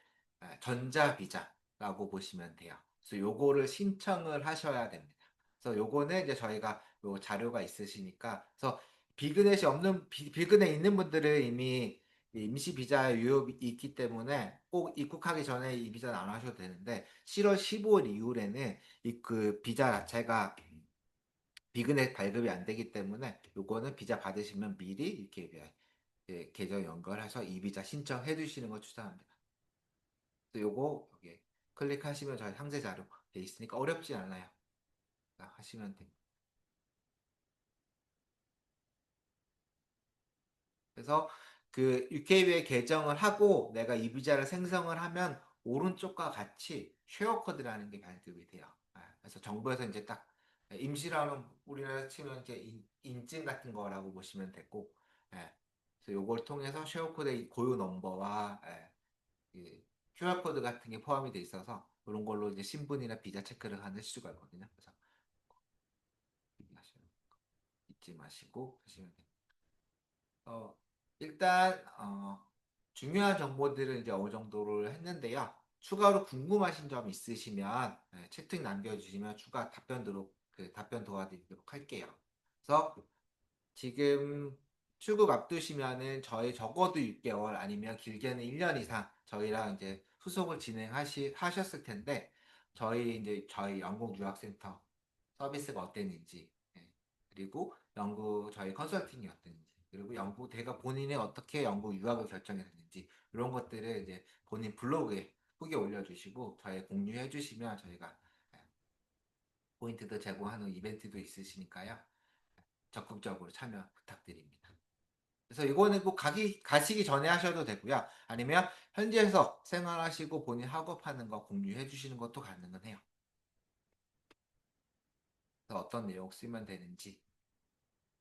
전자비자라고 보시면 돼요. 그래서 요거를 신청을 하셔야 됩니다. 그래서 요거는 이제 저희가 요 자료가 있으시니까 그래서 비그넷이 없는 비그넷 있는 분들은 이미 임시 비자 유효이 있기 때문에 꼭 입국하기 전에 이 비자는 안 하셔도 되는데 7월 15일 이후에는 이 그 비자 자체가 비그넷 발급이 안 되기 때문에 요거는 비자 받으시면 미리 이렇게 계정 연결해서 이 비자 신청해 주시는 거 추천합니다. 요거 여기 클릭하시면 저희 상세 자료 돼 있으니까 어렵지 않아요. 하시면 됩니다. 그래서 그 UKB에 계정을 하고 내가 이 비자를 생성을 하면 오른쪽과 같이 쉐어 코드라는 게 발급이 돼요. 그래서 정부에서 이제 딱 임시라는 우리나라 치면 이제 인증 같은 거라고 보시면 되고, 예. 그래서 요걸 통해서 쉐어 코드의 고유 넘버와 그 QR 코드 같은 게 포함이 돼 있어서 그런 걸로 이제 신분이나 비자 체크를 하실 수가 있거든요. 그래서 잊지 마시고 하시면 됩니다. 어, 일단 중요한 정보들은 이제 어느 정도를 했는데요. 추가로 궁금하신 점 있으시면 채팅 남겨주시면 추가 답변 도와드리도록 할게요. 그래서 지금 출국 앞두시면은 저희 적어도 6개월 아니면 길게는 1년 이상 저희랑 이제 소송을 하셨을 텐데 저희 영국 유학센터 서비스가 어땠는지 그리고 영국 저희 컨설팅이 어땠는지 그리고 영국 대가 본인이 어떻게 영국 유학을 결정했는지 이런 것들을 이제 본인 블로그에 후기 올려주시고 저희 공유해 주시면 저희가 포인트도 제공하는 이벤트도 있으시니까요. 적극적으로 참여 부탁드립니다. 그래서 이거는 꼭 가시기 전에 하셔도 되고요. 아니면 현지에서 생활하시고 본인 학업하는 거 공유해 주시는 것도 가능은 해요. 그래서 어떤 내용 쓰면 되는지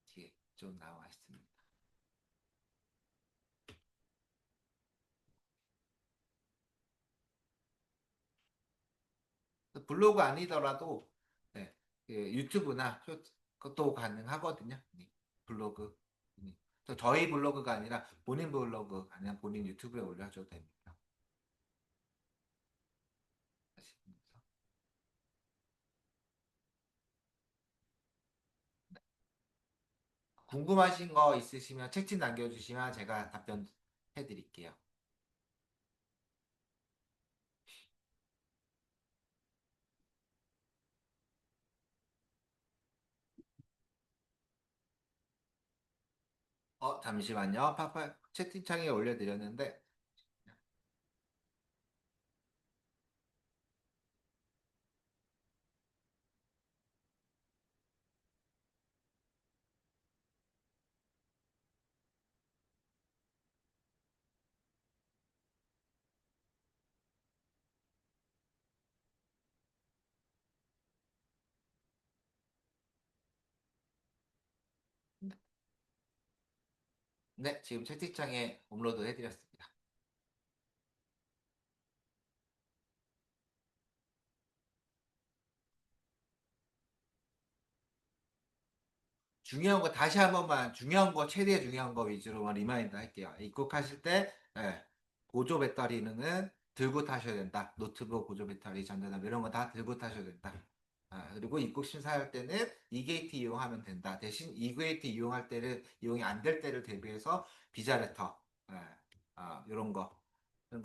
뒤에 좀 나와 있습니다. 블로그 아니더라도 네, 그 유튜브나 그것도 가능하거든요. 네, 블로그. 네. 또 저희 블로그가 아니라 본인 블로그 아니면 본인 유튜브에 올려줘도 됩니다. 하시면서. 궁금하신 거 있으시면 채팅 남겨주시면 제가 답변 해드릴게요. 잠시만요. 채팅창에 올려드렸는데, 네, 지금 채팅창에 업로드 해드렸습니다. 중요한 거 다시 한 번만 중요한 거 최대 중요한 거 위주로만 리마인드 할게요. 입국하실 때 보조 배터리는 들고 타셔야 된다. 노트북 보조 배터리, 전자담배 이런 거 다 들고 타셔야 된다. 그리고 입국 심사할 때는 이게이트 이용하면 된다. 대신 이게이트 이용할 때를 이용이 안 될 때를 대비해서 비자 레터 이런 거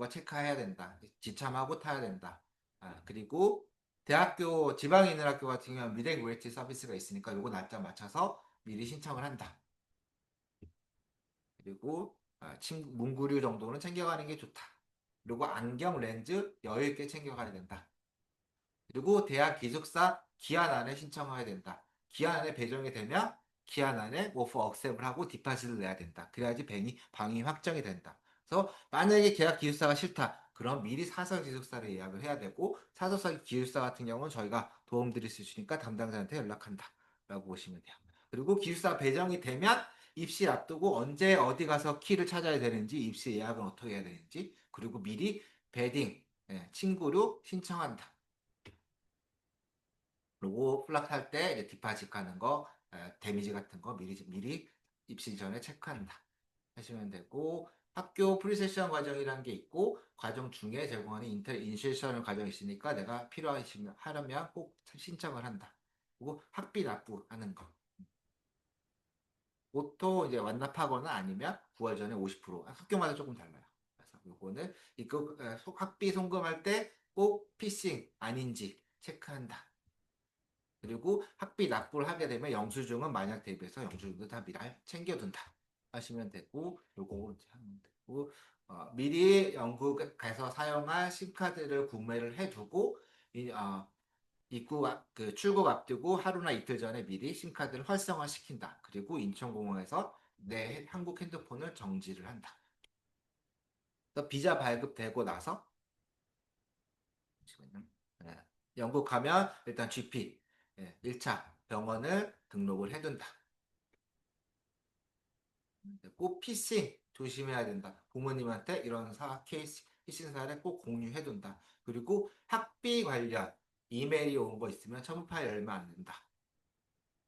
체크해야 된다. 지참하고 타야 된다. 그리고 대학교 지방에 있는 학교 같은 경우는 미래 웨이트 서비스가 있으니까 요거 날짜 맞춰서 미리 신청을 한다. 그리고 문구류 정도는 챙겨가는 게 좋다. 그리고 안경, 렌즈 여유 있게 챙겨가야 된다. 그리고 대학 기숙사 기한 안에 신청해야 된다. 기한 안에 배정이 되면 기한 안에 오프 억셉을 하고 디파짓을 내야 된다. 그래야지 방이 확정이 된다. 그래서 만약에 계약 기숙사가 싫다. 그럼 미리 사설 기숙사를 예약을 해야 되고 사설 기숙사 같은 경우는 저희가 도움드릴 수 있으니까 담당자한테 연락한다. 라고 보시면 돼요. 그리고 기숙사 배정이 되면 입시 앞두고 언제 어디 가서 키를 찾아야 되는지 입시 예약은 어떻게 해야 되는지 그리고 미리 베딩 친구로 신청한다. 그리고 플락할 때 이제 디파짓 가는 거, 데미지 같은 거 미리 입시 전에 체크한다. 하시면 되고 학교 프리세션 과정이라는 게 있고 과정 중에 제공하는 인셜션 과정이 있으니까 내가 필요하시면 하려면 꼭 신청을 한다. 그리고 학비 납부하는 거. 보통 이제 완납하거나 아니면 9월 전에 50% 학교마다 조금 달라요. 그래서 요거는 이거 학비 송금할 때 꼭 피싱 아닌지 체크한다. 그리고 학비 납부를 하게 되면 영수증은 만약 대비해서 영수증도 다 미리 챙겨둔다 하시면 되고 요거 이제 하면 되고 미리 영국에서 사용할 심카드를 구매를 해두고 출국 앞두고 하루나 이틀 전에 미리 심카드를 활성화시킨다. 그리고 인천공항에서 내 한국 핸드폰을 정지를 한다. 그래서 비자 발급되고 나서 잠시만요. 예, 영국 가면 일단 GP 1차 병원을 등록을 해둔다. 꼭 피싱 조심해야 된다. 부모님한테 이런 케이스 피싱 사례 꼭 공유해둔다. 그리고 학비 관련 이메일이 온 거 있으면 첨부 파일 열면 안 된다.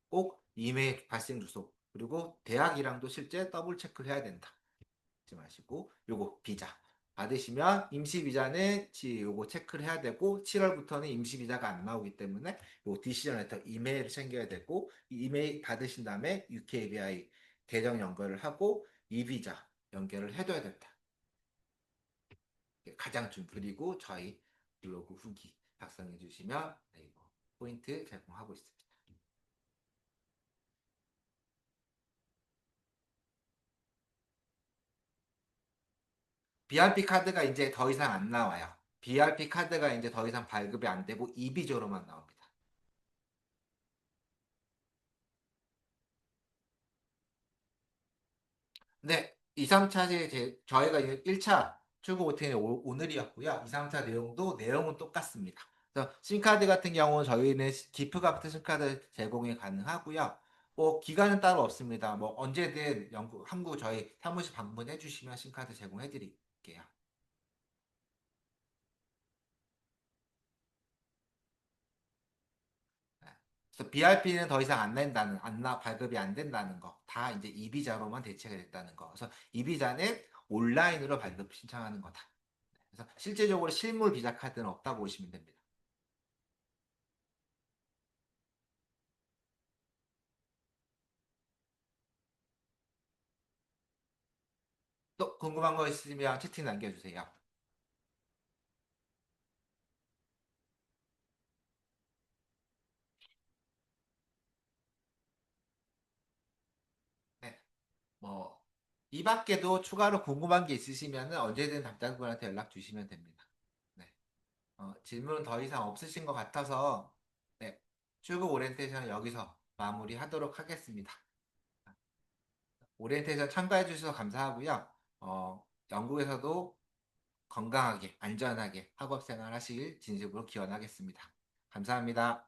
꼭 이메일 발생 주소 그리고 대학이랑도 실제 더블 체크를 해야 된다. 잊지 마시고 요거 비자. 받으시면 임시비자는 요거 체크를 해야 되고 7월부터는 임시비자가 안 나오기 때문에 요 디시전 레터 이메일을 챙겨야 되고 이 이메일 받으신 다음에 UKVI 계정 연결을 하고 이비자 연결을 해둬야 된다. 가장 중 그리고 저희 블로그 후기 작성해 주시면 네이버 포인트 제공하고 있습니다. BRP 카드가 이제 더 이상 안 나와요. BRP 카드가 이제 더 이상 발급이 안 되고 이비저로만 나옵니다. 네, 2, 3차 저희가 이제 1차 출고 오픈이 오늘이었고요. 2, 3차 내용은 똑같습니다. 그래서 심카드 같은 경우는 저희는 기프 같은 심카드 제공이 가능하고요. 뭐 기간은 따로 없습니다. 뭐 언제든 한국 저희 사무실 방문해 주시면 심카드 제공해 드릴게요. 네. 그래서 BRP는 더 이상 안 낸다는, 발급이 안 된다는 거. 다 이제 이비자로만 대체가 됐다는 거. 그래서 이비자는 온라인으로 발급 신청하는 거다. 그래서 실제적으로 실물 비자 카드는 없다고 보시면 됩니다. 또 궁금한 거 있으면 채팅 남겨주세요. 네. 뭐, 이 밖에도 추가로 궁금한 게 있으시면 언제든 담당분한테 연락 주시면 됩니다. 네. 질문은 더 이상 없으신 것 같아서, 네. 출국 오리엔테이션 여기서 마무리하도록 하겠습니다. 오리엔테이션 참가해 주셔서 감사하고요. 영국에서도 건강하게, 안전하게 학업 생활 하시길 진심으로 기원하겠습니다. 감사합니다.